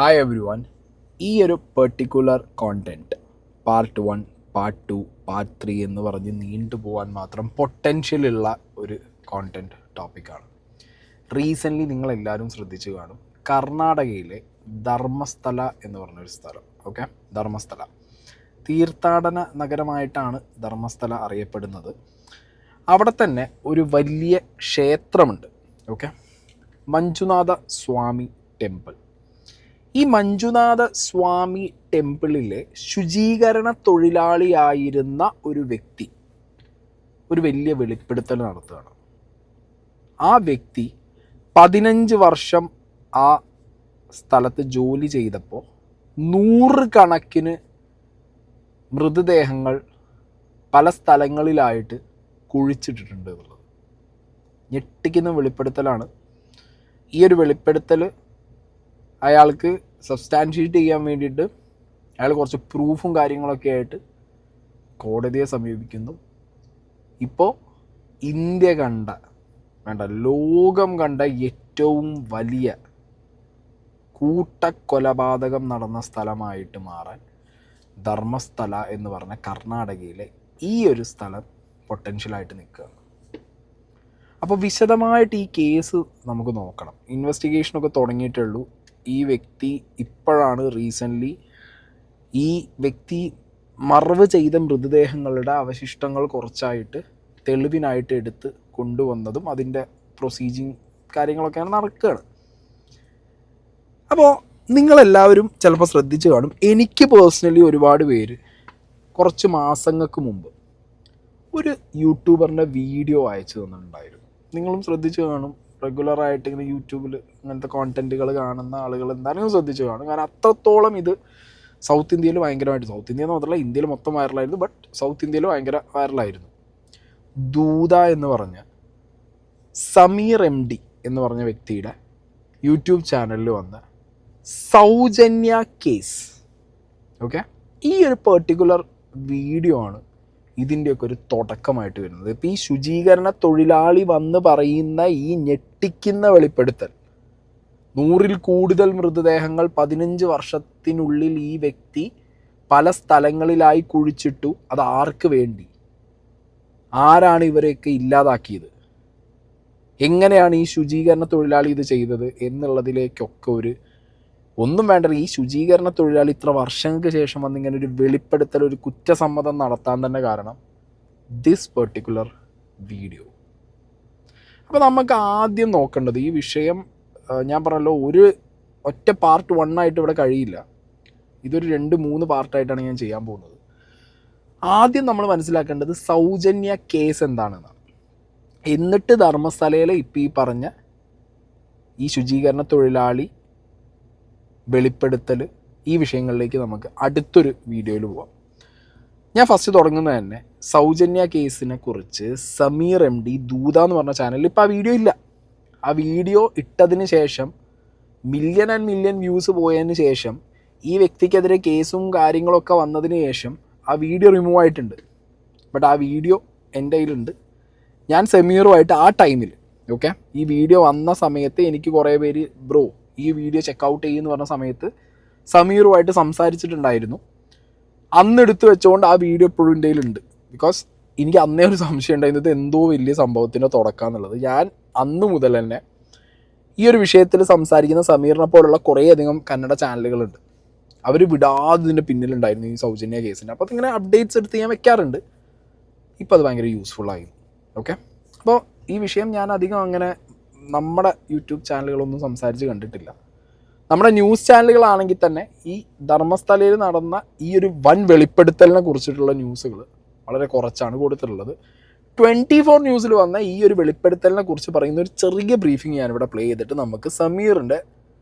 Hi every one. ഈ ഒരു particular content part 1, part 2, part 3 എന്ന് പറഞ്ഞ് നീണ്ടു പോകാൻ മാത്രം പൊട്ടൻഷ്യലുള്ള ഒരു കോണ്ടൻറ്റ് ടോപ്പിക്കാണ്. റീസെൻ്റ്ലി നിങ്ങളെല്ലാവരും ശ്രദ്ധിച്ചു കാണും, കർണാടകയിലെ ധർമ്മസ്ഥല എന്ന് പറഞ്ഞൊരു സ്ഥലം. ഓക്കെ, ധർമ്മസ്ഥല തീർത്ഥാടന നഗരമായിട്ടാണ് ധർമ്മസ്ഥല അറിയപ്പെടുന്നത്. അവിടെ തന്നെ ഒരു വലിയ ക്ഷേത്രമുണ്ട്. ഓക്കെ, മഞ്ജുനാഥ സ്വാമി ടെമ്പിൾ. ഈ മഞ്ജുനാഥ സ്വാമി ടെമ്പിളിലെ ശുചീകരണ തൊഴിലാളിയായിരുന്ന ഒരു വ്യക്തി ഒരു വലിയ വെളിപ്പെടുത്തൽ നടത്തുകയാണ്. ആ വ്യക്തി 15 വർഷം ആ സ്ഥലത്ത് ജോലി ചെയ്തപ്പോൾ 100 കണക്കിന് മൃതദേഹങ്ങൾ പല സ്ഥലങ്ങളിലായിട്ട് കുഴിച്ചിട്ടിട്ടുണ്ട് എന്നുള്ളത് ഞെട്ടിക്കുന്ന വെളിപ്പെടുത്തലാണ്. ഈ ഒരു വെളിപ്പെടുത്തൽ അയാൾക്ക് സബ്സ്റ്റാൻഷിയേറ്റ് ചെയ്യാൻ വേണ്ടിയിട്ട് അയാൾ കുറച്ച് പ്രൂഫും കാര്യങ്ങളൊക്കെ ആയിട്ട് കോടതിയെ സമീപിക്കുന്നു. ഇപ്പോൾ ഇന്ത്യ ലോകം കണ്ട ഏറ്റവും വലിയ കൂട്ടക്കൊലപാതകം നടന്ന സ്ഥലമായിട്ട് മാറാൻ ധർമ്മസ്ഥല എന്ന് പറഞ്ഞ കർണാടകയിലെ ഈ ഒരു സ്ഥലം പൊട്ടൻഷ്യലായിട്ട് നിൽക്കുകയാണ്. അപ്പോൾ വിശദമായിട്ട് ഈ കേസ് നമുക്ക് നോക്കണം. ഇൻവെസ്റ്റിഗേഷനൊക്കെ തുടങ്ങിയിട്ടുള്ളൂ. ഈ വ്യക്തി ഇപ്പോഴാണ് റീസെൻ്റ്ലി ഈ വ്യക്തി മറവ് ചെയ്ത മൃതദേഹങ്ങളുടെ അവശിഷ്ടങ്ങൾ കുറച്ചായിട്ട് തെളിവിനായിട്ട് എടുത്ത് കൊണ്ടുവന്നതും അതിൻ്റെ പ്രൊസീജിങ് കാര്യങ്ങളൊക്കെയാണ് നടക്കുകയാണ്. അപ്പോൾ നിങ്ങളെല്ലാവരും ചിലപ്പോൾ ശ്രദ്ധിച്ച് കാണും, എനിക്ക് പേഴ്സണലി ഒരുപാട് പേര് കുറച്ച് മാസങ്ങൾക്ക് മുമ്പ് ഒരു യൂട്യൂബറിൻ്റെ വീഡിയോ അയച്ചു തന്നിട്ടുണ്ടായിരുന്നു. നിങ്ങളും ശ്രദ്ധിച്ച് കാണും. റെഗുലറായിട്ട് ഇങ്ങനെ യൂട്യൂബിൽ ഇങ്ങനത്തെ കോണ്ടൻറ്റുകൾ കാണുന്ന ആളുകൾ എന്തായാലും ശ്രദ്ധിച്ച് കാണും. കാരണം അത്രത്തോളം ഇത് സൗത്ത് ഇന്ത്യയിൽ ഭയങ്കരമായിട്ട്, സൗത്ത് ഇന്ത്യ എന്ന് മാത്രമല്ല ഇന്ത്യയിൽ മൊത്തം വൈറലായിരുന്നു, ബട്ട് സൗത്ത് ഇന്ത്യയിൽ ഭയങ്കര വൈറലായിരുന്നു. ദൂത എന്ന് പറഞ്ഞ സമീർ MD എന്ന് പറഞ്ഞ വ്യക്തിയുടെ യൂട്യൂബ് ചാനലിൽ വന്ന സൗജന്യ കേസ്. ഓക്കെ, ഈ ഒരു പെർട്ടിക്കുലർ വീഡിയോ ആണ് ഇതിൻ്റെയൊക്കെ ഒരു തുടക്കമായിട്ട് വരുന്നത്. ഇപ്പോൾ ഈ ശുചീകരണ തൊഴിലാളി വന്ന് പറയുന്ന ഈ ഞെട്ടിക്കുന്ന വെളിപ്പെടുത്തൽ, 100-ൽ കൂടുതൽ മൃതദേഹങ്ങൾ 15 വർഷത്തിനുള്ളിൽ ഈ വ്യക്തി പല സ്ഥലങ്ങളിലായി കുഴിച്ചിട്ടു. അത് ആർക്ക് വേണ്ടി? ആരാണ് ഇവരെയൊക്കെ ഇല്ലാതാക്കിയത്? എങ്ങനെയാണ് ഈ ശുചീകരണ തൊഴിലാളി ഇത് ചെയ്തത് എന്നുള്ളതിലേക്കൊക്കെ ഒന്നും വേണ്ട. ഈ ശുചീകരണ തൊഴിലാളി ഇത്ര വർഷങ്ങൾക്ക് ശേഷം വന്നിങ്ങനെ ഒരു വെളിപ്പെടുത്തൽ, ഒരു കുറ്റസമ്മതം നടത്താൻ തന്നെ കാരണം ദിസ് പെർട്ടിക്കുലർ വീഡിയോ. അപ്പോൾ നമുക്ക് ആദ്യം നോക്കേണ്ടത് ഈ വിഷയം, ഞാൻ പറഞ്ഞല്ലോ, ഒറ്റ പാർട്ട് 1 ആയിട്ട് ഇവിടെ കഴിയില്ല. ഇതൊരു 2-3 പാർട്ടായിട്ടാണ് ഞാൻ ചെയ്യാൻ പോകുന്നത്. ആദ്യം നമ്മൾ മനസ്സിലാക്കേണ്ടത് സൗജന്യ കേസ് എന്താണെന്നാണ്. എന്നിട്ട് ധർമ്മസ്ഥലയിലെ ഇപ്പോൾ ഈ പറഞ്ഞ ഈ ശുചീകരണ തൊഴിലാളി വെളിപ്പെടുത്തൽ, ഈ വിഷയങ്ങളിലേക്ക് നമുക്ക് അടുത്തൊരു വീഡിയോയിൽ പോവാം. ഞാൻ ഫസ്റ്റ് തുടങ്ങുന്നത് തന്നെ സൗജന്യ കേസിനെ കുറിച്ച് സമീർ MD ദൂത എന്ന് പറഞ്ഞ ചാനലിൽ ഇപ്പോൾ ആ വീഡിയോ ഇല്ല. ആ വീഡിയോ ഇട്ടതിന് ശേഷം മില്യൺ വ്യൂസ് പോയതിന് ശേഷം ഈ വ്യക്തിക്കെതിരെ കേസും കാര്യങ്ങളൊക്കെ വന്നതിന് ശേഷം ആ വീഡിയോ റിമൂവ് ആയിട്ടുണ്ട്. ബട്ട് ആ വീഡിയോ എൻ്റെ കയ്യിലുണ്ട്. ഞാൻ സമീറുമായിട്ട് ആ ടൈമിൽ, ഓക്കെ, ഈ വീഡിയോ വന്ന സമയത്ത് എനിക്ക് കുറേ പേര് ബ്രോ ഈ വീഡിയോ ചെക്കൗട്ട് ചെയ്യുമെന്ന് പറഞ്ഞ സമയത്ത് സമീറുമായിട്ട് സംസാരിച്ചിട്ടുണ്ടായിരുന്നു. അന്ന് എടുത്ത് വെച്ചുകൊണ്ട് ആ വീഡിയോ എപ്പോഴും എൻ്റെ കയ്യിലുണ്ട്. ബിക്കോസ് എനിക്ക് അന്നേ ഒരു സംശയം ഉണ്ടായിരുന്നത് എന്തോ വലിയ സംഭവത്തിൻ്റെ തുടക്കം എന്നുള്ളത്. ഞാൻ അന്ന് മുതൽ തന്നെ ഈ ഒരു വിഷയത്തിൽ സംസാരിക്കുന്ന സമീറിനെ പോലുള്ള കുറേയധികം കന്നഡ ചാനലുകളുണ്ട്. അവർ വിടാതെ ഇതിൻ്റെ പിന്നിലുണ്ടായിരുന്നു ഈ സൗജന്യ കേസിൻ്റെ. അപ്പോൾ അതിങ്ങനെ അപ്ഡേറ്റ്സ് എടുത്ത് ഞാൻ വെക്കാറുണ്ട്. ഇപ്പോൾ അത് ഭയങ്കര യൂസ്ഫുള്ളായി. ഓക്കെ, അപ്പോൾ ഈ വിഷയം ഞാൻ അധികം അങ്ങനെ നമ്മുടെ യൂട്യൂബ് ചാനലുകളൊന്നും സംസാരിച്ച് കണ്ടിട്ടില്ല. നമ്മുടെ ന്യൂസ് ചാനലുകളാണെങ്കിൽ തന്നെ ഈ ധർമ്മസ്ഥലയിൽ നടന്ന ഈ ഒരു വൻ വെളിപ്പെടുത്തലിനെ കുറിച്ചിട്ടുള്ള ന്യൂസുകൾ വളരെ കുറച്ചാണ് കൊടുത്തിട്ടുള്ളത്. 24 ന്യൂസിൽ വന്ന ഈ ഒരു വെളിപ്പെടുത്തലിനെ കുറിച്ച് പറയുന്ന ഒരു ചെറിയ ബ്രീഫിംഗ് ഞാനിവിടെ പ്ലേ ചെയ്തിട്ട് നമുക്ക് സമീറിൻ്റെ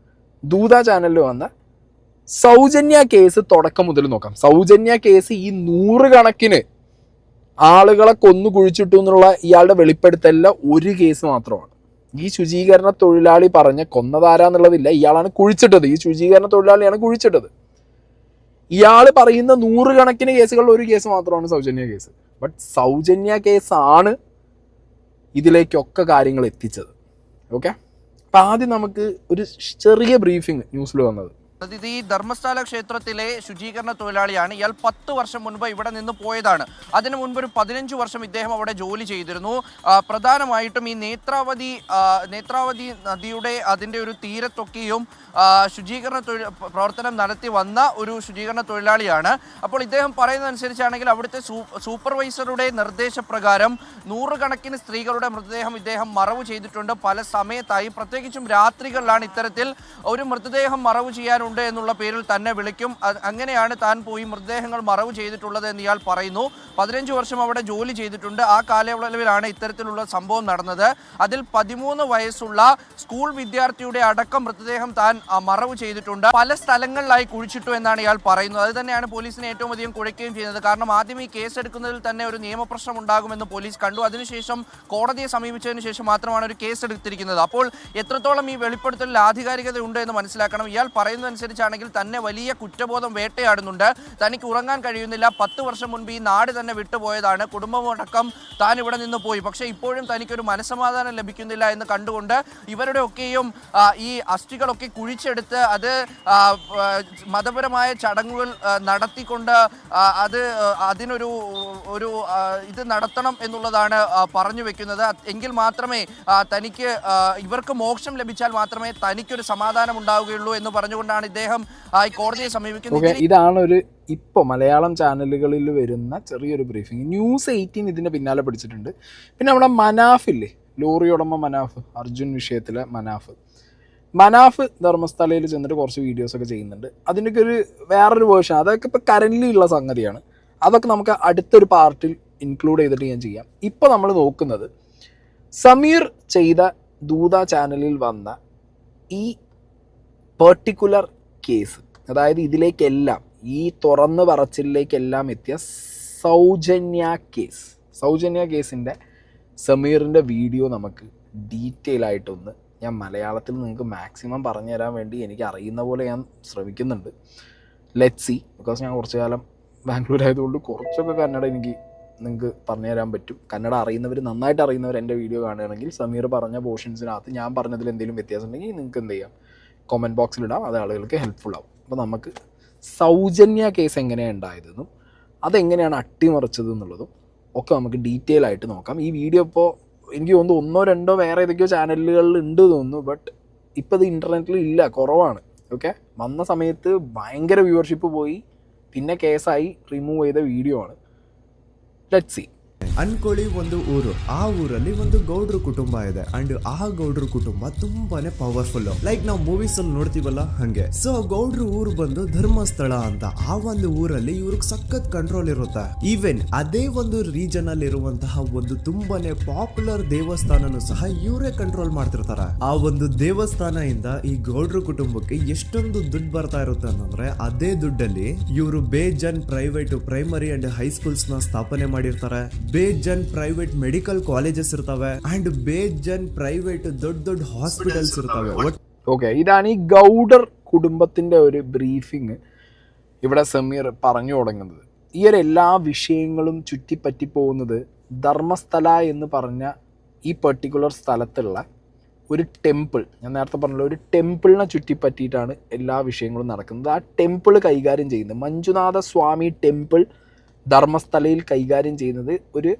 ദൂത ചാനലിൽ വന്ന സൗജന്യ കേസ് തുടക്കം മുതൽ നോക്കാം. സൗജന്യ കേസ് ഈ 100 കണക്കിന് ആളുകളെ കൊന്നു കുഴിച്ചിട്ടു എന്നുള്ള ഇയാളുടെ വെളിപ്പെടുത്തലിലെ ഒരു കേസ് മാത്രമാണ്. ഈ ശുചീകരണ തൊഴിലാളി പറഞ്ഞ കൊന്നതാരാന്നുള്ളതില്ല, ഇയാളാണ് കുഴിച്ചിട്ടത്. ഈ ശുചീകരണ തൊഴിലാളിയാണ് കുഴിച്ചിട്ടത്. ഇയാൾ പറയുന്ന 100 കണക്കിന് കേസുകളിൽ ഒരു കേസ് മാത്രമാണ് സൗജന്യ കേസ്. ബട്ട് സൗജന്യ കേസാണ് ഇതിലേക്കൊക്കെ കാര്യങ്ങൾ എത്തിച്ചത്. ഓക്കെ, അപ്പം ആദ്യം നമുക്ക് ഒരു ചെറിയ ബ്രീഫിങ് ന്യൂസിൽ വന്നത്. ഇത് ഈ ധർമ്മസ്ഥല ക്ഷേത്രത്തിലെ ശുചീകരണ തൊഴിലാളിയാണ്. ഇയാൾ 10 വർഷം മുൻപ് ഇവിടെ നിന്ന് പോയതാണ്. അതിനു മുൻപ് ഒരു 15 വർഷം ഇദ്ദേഹം അവിടെ ജോലി ചെയ്തിരുന്നു. പ്രധാനമായിട്ടും ഈ നേത്രാവതി നദിയുടെ അതിൻ്റെ ഒരു തീരത്തൊക്കെയും ശുചീകരണ പ്രവർത്തനം നടത്തി വന്ന ഒരു ശുചീകരണ തൊഴിലാളിയാണ്. അപ്പോൾ ഇദ്ദേഹം പറയുന്നതനുസരിച്ചാണെങ്കിൽ അവിടുത്തെ സൂപ്പർവൈസറുടെ നിർദ്ദേശപ്രകാരം 100 കണക്കിന് സ്ത്രീകളുടെ മൃതദേഹം ഇദ്ദേഹം മറവ് ചെയ്തിട്ടുണ്ട്. പല സമയത്തായി, പ്രത്യേകിച്ചും രാത്രികളിലാണ് ഇത്തരത്തിൽ ഒരു മൃതദേഹം മറവ് ചെയ്യാനുണ്ട് എന്നുള്ള പേരിൽ തന്നെ വിളിക്കും. അങ്ങനെയാണ് താൻ പോയി മൃതദേഹങ്ങൾ മറവ് ചെയ്തിട്ടുള്ളത് എന്ന് ഇയാൾ പറയുന്നു. 15 വർഷം അവിടെ ജോലി ചെയ്തിട്ടുണ്ട്. ആ കാലയളവിലാണ് ഇത്തരത്തിലുള്ള സംഭവം നടന്നത്. അതിൽ 13 വയസ്സുള്ള സ്കൂൾ വിദ്യാർത്ഥിയുടെ അടക്കം മൃതദേഹം താൻ മറവ് ചെയ്തിട്ടുണ്ട്. പല സ്ഥലങ്ങളിലായി കുഴിച്ചിട്ടു എന്നാണ് ഇയാൾ പറയുന്നത്. അത് തന്നെയാണ് പോലീസിനെ ഏറ്റവും അധികം കുഴയ്ക്കുകയും ചെയ്യുന്നത്. കാരണം ആദ്യം ഈ കേസ് എടുക്കുന്നതിൽ തന്നെ ഒരു നിയമപ്രശ്നം ഉണ്ടാകുമെന്ന് പോലീസ് കണ്ടു. അതിനുശേഷം കോടതിയെ സമീപിച്ചതിന് ശേഷം മാത്രമാണ് ഒരു കേസ് എടുത്തിരിക്കുന്നത്. അപ്പോൾ എത്രത്തോളം ഈ വെളിപ്പെടുത്തലിൽ ആധികാരികത ഉണ്ട് എന്ന് മനസ്സിലാക്കണം. ഇയാൾ പറയുന്നതനുസരിച്ചാണെങ്കിൽ തന്നെ വലിയ കുറ്റബോധം വേട്ടയാടുന്നുണ്ട്. തനിക്ക് ഉറങ്ങാൻ കഴിയുന്നില്ല. 10 വർഷം മുൻപ് ഈ നാട് തന്നെ വിട്ടുപോയതാണ്. കുടുംബമടക്കം താൻ ഇവിടെ നിന്ന് പോയി. പക്ഷേ ഇപ്പോഴും തനിക്കൊരു മനസ്സമാധാനം ലഭിക്കുന്നില്ല എന്ന് കണ്ടുകൊണ്ട് ഇവരുടെ ഒക്കെയും ഈ അസ്ഥികളൊക്കെ കുഴിച്ചെടുത്ത് അത് മതപരമായ ചടങ്ങുകൾ നടത്തിക്കൊണ്ട് അതിനൊരു ഇത് നടത്തണം എന്നുള്ളതാണ് പറഞ്ഞു വെക്കുന്നത്. എങ്കിൽ മാത്രമേ തനിക്ക് ഇവർക്ക് മോക്ഷം ലഭിച്ചാൽ മാത്രമേ തനിക്കൊരു സമാധാനം ഉണ്ടാവുകയുള്ളൂ എന്ന് പറഞ്ഞുകൊണ്ടാണ് ഇദ്ദേഹം കോടതിയെ സമീപിക്കുന്നത്. ഇതാണ് ഇപ്പോൾ മലയാളം ചാനലുകളിൽ വരുന്ന ചെറിയൊരു ബ്രീഫിംഗ്. ന്യൂസ് 18 ഇതിൻ്റെ പിന്നാലെ പിടിച്ചിട്ടുണ്ട്. പിന്നെ നമ്മുടെ മനാഫില്ലേ, ലോറി ഉടമ മനാഫ്, അർജുൻ വിഷയത്തിലെ മനാഫ് ധർമ്മസ്ഥലയിൽ ചെന്നിട്ട് കുറച്ച് വീഡിയോസൊക്കെ ചെയ്യുന്നുണ്ട്. അതിൻ്റെയൊക്കെ വേറൊരു വേർഷൻ, അതൊക്കെ ഇപ്പോൾ കറൻ്റ്ലി ഉള്ള സംഗതിയാണ്. അതൊക്കെ നമുക്ക് അടുത്തൊരു പാർട്ടിൽ ഇൻക്ലൂഡ് ചെയ്തിട്ട് ഞാൻ ചെയ്യാം. ഇപ്പോൾ നമ്മൾ നോക്കുന്നത് സമീർ ചെയ്ത ദൂത ചാനലിൽ വന്ന ഈ പെർട്ടിക്കുലർ കേസ്, അതായത് ഇതിലേക്കെല്ലാം ഈ തുറന്നു പറച്ചിലേക്കെല്ലാം എത്തിയ സൗജന്യ കേസിൻ്റെ സമീറിൻ്റെ വീഡിയോ നമുക്ക് ഡീറ്റെയിൽ ആയിട്ടൊന്ന് ഞാൻ മലയാളത്തിൽ നിങ്ങൾക്ക് മാക്സിമം പറഞ്ഞു തരാൻ വേണ്ടി എനിക്ക് അറിയുന്ന പോലെ ഞാൻ ശ്രമിക്കുന്നുണ്ട്. Let see. ബിക്കോസ് ഞാൻ കുറച്ച് കാലം ബാംഗ്ലൂർ ആയതുകൊണ്ട് കുറച്ചൊക്കെ കന്നഡ നിങ്ങൾക്ക് പറഞ്ഞു തരാൻ പറ്റും. കന്നഡ നന്നായിട്ട് അറിയുന്നവർ എൻ്റെ വീഡിയോ കാണുകയാണെങ്കിൽ സമീർ പറഞ്ഞ പോർഷൻസിനകത്ത് ഞാൻ പറഞ്ഞതിൽ എന്തെങ്കിലും വ്യത്യാസം ഉണ്ടെങ്കിൽ നിങ്ങൾക്ക് എന്ത് ചെയ്യാം, കമൻറ്റ് ബോക്സിലിടാം. അത് ആളുകൾക്ക് ഹെൽപ്ഫുൾ ആവും. അപ്പോൾ നമുക്ക് സൗജന്യ കേസ് എങ്ങനെയാണ് ഉണ്ടായതെന്നും അതെങ്ങനെയാണ് അട്ടിമറിച്ചതെന്നുള്ളതും ഒക്കെ നമുക്ക് ഡീറ്റെയിൽ ആയിട്ട് നോക്കാം. ഈ വീഡിയോ ഇപ്പോൾ എനിക്ക് തോന്നുന്നു 1-2 വേറെ ഏതൊക്കെയോ ചാനലുകളിൽ ഉണ്ട് തോന്നുന്നു. ബട്ട് ഇപ്പോൾ ഇത് ഇൻ്റർനെറ്റിൽ ഇല്ല, കുറവാണ്. ഓക്കെ, വന്ന സമയത്ത് ഭയങ്കര വ്യൂവർഷിപ്പ് പോയി, പിന്നെ കേസായി റിമൂവ് ചെയ്ത വീഡിയോ ആണ്. Let's see. ಅನ್ಕೊಳ್ಳಿ ಒಂದು ಊರು, ಆ ಊರಲ್ಲಿ ಒಂದು ಗೌಡ್ರ ಕುಟುಂಬ ಇದೆ ಅಂಡ್ ಆ ಗೌಡ್ರ ಕುಟುಂಬ ತುಂಬಾನೇ ಪವರ್ಫುಲ್, ಲೈಕ್ ನಾವು ಮೂವೀಸ್ ಅಲ್ಲಿ ನೋಡ್ತೀವಲ್ಲ ಹಂಗೆ. ಸೊ ಗೌಡ್ರ ಊರು ಬಂದು ಧರ್ಮಸ್ಥಳ ಅಂತ. ಆ ಒಂದು ಊರಲ್ಲಿ ಇವ್ರಿಗೆ ಸಖತ್ ಕಂಟ್ರೋಲ್ ಇರುತ್ತೆ. ಈವನ್ ಅದೇ ಒಂದು ರೀಜನ್ ಅಲ್ಲಿ ಇರುವಂತಹ ಒಂದು ತುಂಬಾನೇ ಪಾಪ್ಯುಲರ್ ದೇವಸ್ಥಾನನು ಸಹ ಇವರೇ ಕಂಟ್ರೋಲ್ ಮಾಡ್ತಿರ್ತಾರೆ. ಆ ಒಂದು ದೇವಸ್ಥಾನ ಇಂದ ಈ ಗೌಡ್ರ ಕುಟುಂಬಕ್ಕೆ ಎಷ್ಟೊಂದು ದುಡ್ಡು ಬರ್ತಾ ಇರುತ್ತೆ ಅಂತಂದ್ರೆ, ಅದೇ ದುಡ್ಡಲ್ಲಿ ಇವರು ಬೇಜನ್ ಪ್ರೈವೇಟ್ ಪ್ರೈಮರಿ ಅಂಡ್ ಹೈಸ್ಕೂಲ್ಸ್ ನ ಸ್ಥಾಪನೆ ಮಾಡಿರ್ತಾರೆ. ಬೇಜನ್ ಪ್ರೈವೇಟ್ ಮೆಡಿಕಲ್ ಕಾಲೇಜಸ್ ಇರ್ತವೆ ಅಂಡ್ ಬೇಜನ್ ಪ್ರೈವೇಟ್ ದೊಡ್ಡ ಹಾಸ್ಪಿಟಲ್ಸ್ ಇರ್ತವೆ. ഓക്കെ, ഇതാണ് ഈ ഗൗഡർ കുടുംബത്തിൻ്റെ ഒരു ബ്രീഫിങ് ഇവിടെ സമീർ പറഞ്ഞു തുടങ്ങുന്നത്. ഈ എല്ലാ വിഷയങ്ങളും ചുറ്റിപ്പറ്റി പോകുന്നത് ധർമ്മസ്ഥല എന്ന് പറഞ്ഞ ഈ പെർട്ടിക്കുലർ സ്ഥലത്തുള്ള ഒരു ടെമ്പിൾ, ഞാൻ നേരത്തെ പറഞ്ഞ ഒരു ടെമ്പിളിനെ ചുറ്റിപ്പറ്റിയിട്ടാണ് എല്ലാ വിഷയങ്ങളും നടക്കുന്നത്. ആ ടെമ്പിൾ കൈകാര്യം ചെയ്യുന്നത് മഞ്ജുനാഥ സ്വാമി ടെമ്പിൾ ധർമ്മസ്ഥലയിൽ കൈകാര്യം ചെയ്യുന്നത് ഒരു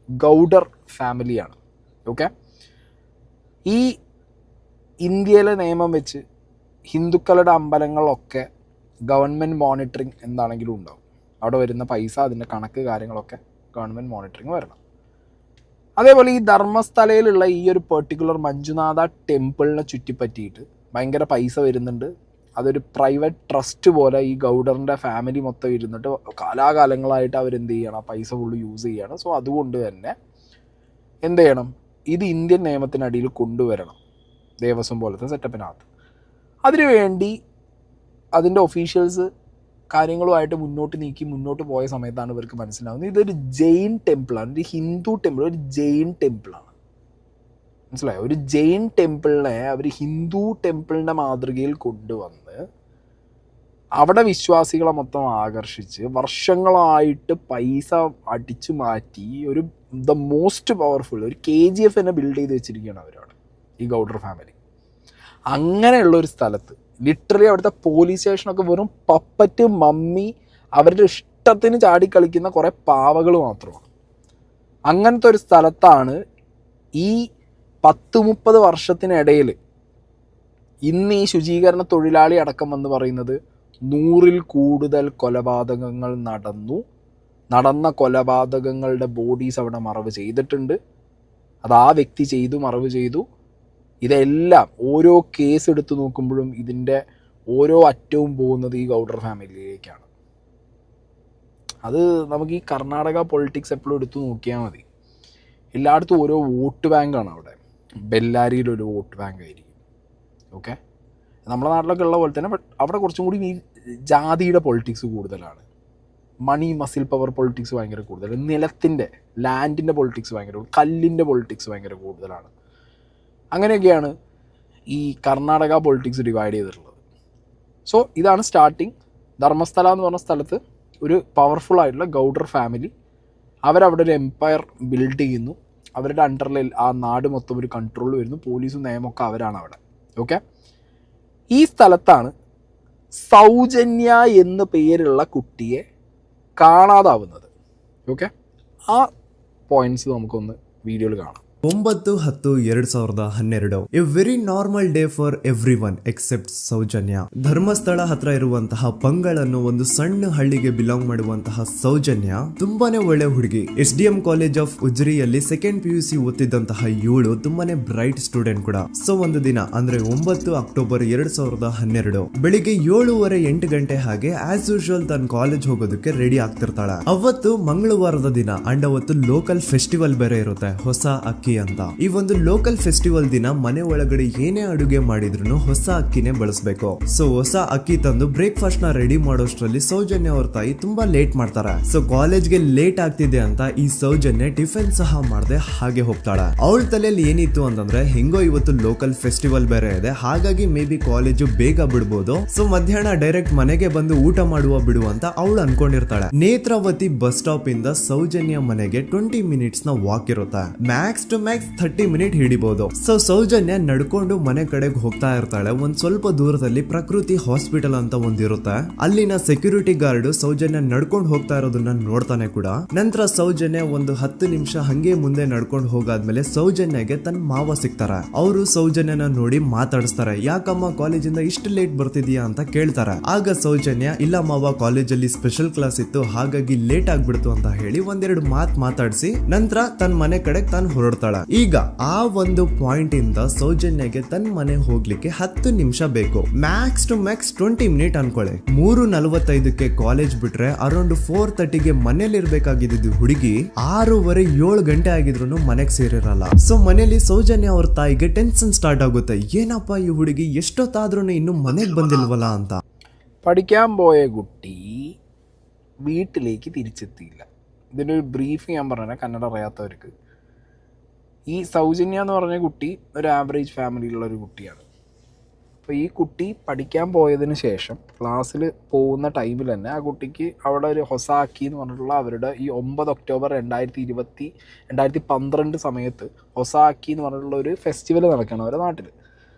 ഗൗഡർ ഫാമിലിയാണ്. ഓക്കെ, ഈ ഇന്ത്യയിലെ നിയമം വെച്ച് ഹിന്ദുക്കളുടെ അമ്പലങ്ങളൊക്കെ ഗവൺമെൻറ് മോണിറ്ററിങ് എന്താണെങ്കിലും ഉണ്ടാവും. അവിടെ വരുന്ന പൈസ, അതിൻ്റെ കണക്ക് കാര്യങ്ങളൊക്കെ ഗവൺമെൻറ് മോണിറ്ററിങ് വരണം. അതേപോലെ ഈ ധർമ്മസ്ഥലയിലുള്ള ഈ ഒരു പെർട്ടിക്കുലർ മഞ്ജുനാഥ ടെമ്പിളിനെ ചുറ്റിപ്പറ്റിയിട്ട് ഭയങ്കര പൈസ വരുന്നുണ്ട്. അതൊരു പ്രൈവറ്റ് ട്രസ്റ്റ് പോലെ ഈ ഗൗഡറിൻ്റെ ഫാമിലി മൊത്തം ഇരുന്നിട്ട് കാലാകാലങ്ങളായിട്ട് അവരെന്ത് ചെയ്യണം, പൈസ ഫുള്ള് യൂസ് ചെയ്യണം. സോ അതുകൊണ്ട് തന്നെ എന്ത് ചെയ്യണം, ഇത് ഇന്ത്യൻ നിയമത്തിനടിയിൽ കൊണ്ടുവരണം, ദേവസ്വം പോലത്തെ സെറ്റപ്പിനകത്ത്. അതിനുവേണ്ടി അതിൻ്റെ ഒഫീഷ്യൽസ് കാര്യങ്ങളുമായിട്ട് മുന്നോട്ട് പോയ സമയത്താണ് ഇവർക്ക് മനസ്സിലാവുന്നത് ഇതൊരു ജെയിൻ ടെമ്പിളാണ്, ഒരു ഹിന്ദു ടെമ്പിൾ, ഒരു ജെയിൻ ടെമ്പിളാണ്. മനസ്സിലായോ? ഒരു ജെയിൻ ടെമ്പിളിനെ അവർ ഹിന്ദു ടെമ്പിളിൻ്റെ മാതൃകയിൽ കൊണ്ടുവന്ന് അവിടെ വിശ്വാസികളെ മൊത്തം ആകർഷിച്ച് വർഷങ്ങളായിട്ട് പൈസ അടിച്ചു മാറ്റി ഒരു മോസ്റ്റ് പവർഫുൾ ഒരു KGF ബിൽഡ് ചെയ്ത് വെച്ചിരിക്കുകയാണ് അവരവിടെ, ഈ ഗൗഡർ ഫാമിലി. അങ്ങനെയുള്ളൊരു സ്ഥലത്ത് ലിറ്ററലി അവിടുത്തെ പോലീസ് സ്റ്റേഷനൊക്കെ വെറും പപ്പറ്റ് മമ്മി അവരുടെ ഇഷ്ടത്തിന് ചാടിക്കളിക്കുന്ന കുറേ പാവകൾ മാത്രമാണ്. അങ്ങനത്തെ ഒരു സ്ഥലത്താണ് ഈ 10-30 വർഷത്തിനിടയിൽ ഇന്ന് ഈ ശുചീകരണ തൊഴിലാളി അടക്കം എന്ന് പറയുന്നത് 100-ൽ കൂടുതൽ കൊലപാതകങ്ങൾ നടന്ന കൊലപാതകങ്ങളുടെ ബോഡീസ് അവിടെ മറവ് ചെയ്തിട്ടുണ്ട്. അത് ആ വ്യക്തി ചെയ്തു, മറവ് ചെയ്തു. ഇതെല്ലാം ഓരോ കേസ് എടുത്ത് നോക്കുമ്പോഴും ഇതിൻ്റെ ഓരോ അറ്റവും പോകുന്നത് ഈ ഗൗഡർ ഫാമിലിയിലേക്കാണ്. അത് നമുക്ക് ഈ കർണാടക പൊളിറ്റിക്സ് എപ്പോഴും എടുത്ത് നോക്കിയാൽ മതി. എല്ലായിടത്തും ഓരോ വോട്ട് ബാങ്കാണ്. അവിടെ ബെല്ലാരിയിലൊരു വോട്ട് ബാങ്ക് ആയിരിക്കും. ഓക്കെ, നമ്മുടെ നാട്ടിലൊക്കെ ഉള്ള പോലെ തന്നെ. ബട്ട് അവിടെ കുറച്ചും കൂടി ഈ ജാതിയുടെ പൊളിറ്റിക്സ് കൂടുതലാണ്. മണി മസിൽ പവർ പൊളിറ്റിക്സ് ഭയങ്കര കൂടുതൽ. നിലത്തിൻ്റെ ലാൻഡിൻ്റെ പൊളിറ്റിക്സ് ഭയങ്കര, കല്ലിൻ്റെ പൊളിറ്റിക്സ് ഭയങ്കര കൂടുതലാണ്. അങ്ങനെയൊക്കെയാണ് ഈ കർണാടക പൊളിറ്റിക്സ് ഡിവൈഡ് ചെയ്തിട്ടുള്ളത്. സോ ഇതാണ് സ്റ്റാർട്ടിങ്. ധർമ്മസ്ഥല എന്ന് പറഞ്ഞ സ്ഥലത്ത് ഒരു പവർഫുൾ ആയിട്ടുള്ള ഗൗഡർ ഫാമിലി, അവരവിടെ ഒരു എംപയർ ബിൽഡ് ചെയ്യുന്നു. അവരുടെ അണ്ടറിൽ ആ നാട് മൊത്തം ഒരു കൺട്രോൾ വരുന്നു. പോലീസും നിയമമൊക്കെ അവരാണ് അവിടെ. ഓക്കെ, ഈ സ്ഥലത്താണ് സൗജന്യ എന്ന് പേരുള്ള കുട്ടിയെ കാണാതാവുന്നത്. ഓക്കെ, ആ പോയിന്റ്സ് നമുക്കൊന്ന് വീഡിയോയിൽ കാണാം. 9/10/2012 a very normal day for everyone except Soujanya. Dharmasthala ಹತ್ರ ಇರುವಂತಹ ಪಂಗಳ್ ಅನ್ನೋ ಒಂದು ಸಣ್ಣ ಹಳ್ಳಿಗೆ ಬಿಲಾಂಗ್ ಮಾಡುವಂತಹ ಸೌಜನ್ಯ ತುಂಬಾನೇ ಒಳ್ಳೆ ಹುಡುಗಿ. SDM ಕಾಲೇಜ್ ಆಫ್ ಉಜ್ರಿಯಲ್ಲಿ 2nd PUC ಓದ್ತಿದ್ದಂತಹ ಇವಳು ತುಂಬಾನೇ ಬ್ರೈಟ್ ಸ್ಟೂಡೆಂಟ್ ಕೂಡ. ಸೊ ಒಂದು ದಿನ ಅಂದ್ರೆ 9 ಅಕ್ಟೋಬರ್ 2012 ಬೆಳಿಗ್ಗೆ 7:30-8 ಗಂಟೆ ಹಾಗೆ ಆಸ್ ಯೂಶುವಲ್ ತನ್ನ ಕಾಲೇಜ್ ಹೋಗೋದಕ್ಕೆ ರೆಡಿ ಆಗ್ತಿರ್ತಾಳೆ. ಅವತ್ತು ಮಂಗಳವಾರದ ದಿನ ಅಂಡ್ ಅವತ್ತು ಲೋಕಲ್ ಫೆಸ್ಟಿವಲ್ ಬೇರೆ ಇರುತ್ತೆ, ಹೊಸ ಅಕ್ಕಿ ಅಂತ. ಈ ಒಂದು ಲೋಕಲ್ ಫೆಸ್ಟಿವಲ್ ದಿನ ಮನೆ ಒಳಗಡೆ ಏನೇ ಅಡುಗೆ ಮಾಡಿದ್ರು ಹೊಸ ಅಕ್ಕಿನೇ ಬಳಸಬೇಕು. ಸೊ ಹೊಸ ಅಕ್ಕಿ ತಂದು ಬ್ರೇಕ್ಫಾಸ್ಟ್ ನ ರೆಡಿ ಮಾಡೋಷ್ಟ್ರಲ್ಲಿ ಸೌಜನ್ಯ ಅವ್ರ ತಾಯಿ ತುಂಬಾ ಲೇಟ್ ಮಾಡ್ತಾರೆ. ಸೊ ಕಾಲೇಜ್ಗೆ ಲೇಟ್ ಆಗ್ತಿದೆ ಅಂತ ಈ ಸೌಜನ್ಯ ಟಿಫಿನ್ ಸಹ ಮಾಡದೆ ಹಾಗೆ ಹೋಗ್ತಾಳೆ. ಅವಳ ತಲೆಯಲ್ಲಿ ಏನಿತ್ತು ಅಂತಂದ್ರೆ ಹೆಂಗೋ ಇವತ್ತು ಲೋಕಲ್ ಫೆಸ್ಟಿವಲ್ ಬೇರೆ ಇದೆ, ಹಾಗಾಗಿ ಮೇ ಬಿ ಕಾಲೇಜು ಬೇಗ ಬಿಡ್ಬೋದು. ಸೊ ಮಧ್ಯಾಹ್ನ ಡೈರೆಕ್ಟ್ ಮನೆಗೆ ಬಂದು ಊಟ ಬಿಡು ಅಂತ ಅವಳು ಅನ್ಕೊಂಡಿರ್ತಾಳೆ. ನೇತ್ರಾವತಿ ಬಸ್ ಸ್ಟಾಪ್ ಇಂದ ಸೌಜನ್ಯ ಮನೆಗೆ 20 ಮಿನಿಟ್ಸ್ ನ ವಾಕ್ ಇರುತ್ತೆ. ಮ್ಯಾಕ್ಸ್ ಟು ಮ್ಯಾಕ್ಸ್ 30 ಮಿನಿಟ್ ಹಿಡಿಬಹುದು. ಸೊ ಸೌಜನ್ಯ ನಡ್ಕೊಂಡು ಮನೆ ಕಡೆಗೆ ಹೋಗ್ತಾ ಇರ್ತಾಳೆ. ಒಂದ್ ಸ್ವಲ್ಪ ದೂರದಲ್ಲಿ ಪ್ರಕೃತಿ ಹಾಸ್ಪಿಟಲ್ ಅಂತ ಒಂದಿರುತ್ತೆ. ಅಲ್ಲಿನ ಸೆಕ್ಯೂರಿಟಿ ಗಾರ್ಡ್ ಸೌಜನ್ಯ ನಡ್ಕೊಂಡು ಹೋಗ್ತಾ ಇರೋದನ್ನ ನೋಡ್ತಾನೆ ಕೂಡ. ನಂತರ ಸೌಜನ್ಯ ಒಂದು 10 ನಿಮಿಷ ಹಂಗೆ ಮುಂದೆ ನಡ್ಕೊಂಡು ಹೋಗಾದ್ಮೇಲೆ ಸೌಜನ್ಯಗೆ ತನ್ನ ಮಾವ ಸಿಗ್ತಾರೆ. ಅವರು ಸೌಜನ್ಯನ ನೋಡಿ ಮಾತಾಡಿಸ್ತಾರೆ. ಯಾಕಮ್ಮ ಕಾಲೇಜಿಂದ ಇಷ್ಟು ಲೇಟ್ ಬರ್ತಿದ್ಯಾ ಅಂತ ಕೇಳ್ತಾರೆ. ಆಗ ಸೌಜನ್ಯ, ಇಲ್ಲ ಮಾವ, ಕಾಲೇಜಲ್ಲಿ ಸ್ಪೆಷಲ್ ಕ್ಲಾಸ್ ಇತ್ತು, ಹಾಗಾಗಿ ಲೇಟ್ ಆಗ್ಬಿಡ್ತು ಅಂತ ಹೇಳಿ ಒಂದೆರಡು ಮಾತಾಡಿಸಿ ನಂತರ ತನ್ನ ಮನೆ ಕಡೆ ತಾನು ಹೊರಡ್ತಾಳೆ. ಈಗ ಆ ಒಂದು ಪಾಯಿಂಟ್ ಇಂದ ಸೌಜನ್ಯಗೆ ತನ್ನ ಮನೆ ಹೋಗ್ಲಿಕ್ಕೆ 10 ನಿಮಿಷ ಬೇಕು. ಮ್ಯಾಕ್ಸ್ ಟು ಮ್ಯಾಕ್ಸ್ 20 ಮಿನಿಟ್ ಅನ್ಕೊಳ್ಳಿ. 3:45ಕ್ಕೆ ಕಾಲೇಜ್ ಬಿಟ್ರೆ ಅರೌಂಡ್ 4:30ಗೆ ಮನೇಲಿ ಇರ್ಬೇಕಾಗಿದ್ದು ಹುಡುಗಿ 6:30-7 ಗಂಟೆ ಆಗಿದ್ರು ಮನೆಗೆ ಸೇರಿರಲ್ಲ. ಸೊ ಮನೇಲಿ ಸೌಜನ್ಯ ಅವ್ರ ತಾಯಿಗೆ ಟೆನ್ಷನ್ ಸ್ಟಾರ್ಟ್ ಆಗುತ್ತೆ. ಏನಪ್ಪ ಈ ಹುಡುಗಿ ಎಷ್ಟೊತ್ತಾದ್ರೂ ಇನ್ನು ಮನೆಗೆ ಬಂದಿಲ್ವಲ್ಲ ಅಂತ. പഠിക്കാൻ പോയ കുട്ടി വീട്ടിലേക്ക് തിരിച്ചെത്തിയില്ല. ഇതിൻ്റെ ഒരു ബ്രീഫ് ഞാൻ പറഞ്ഞാൽ കന്നഡ അറിയാത്തവർക്ക്. ഈ സൗജന്യ എന്ന് പറഞ്ഞ കുട്ടി ഒരു ആവറേജ് ഫാമിലിയിലുള്ള ഒരു കുട്ടിയാണ്. അപ്പോൾ ഈ കുട്ടി പഠിക്കാൻ പോയതിന് ശേഷം ക്ലാസ്സിൽ പോകുന്ന ടൈമിൽ തന്നെ ആ കുട്ടിക്ക് അവിടെ ഒരു ഹൊസാക്കി എന്ന് പറഞ്ഞിട്ടുള്ള അവരുടെ ഈ 9 ഒക്ടോബർ 2012 സമയത്ത് ഹൊസാക്കി എന്ന് പറഞ്ഞിട്ടുള്ള ഒരു ഫെസ്റ്റിവൽ നടക്കുകയാണ് അവരുടെ നാട്ടിൽ.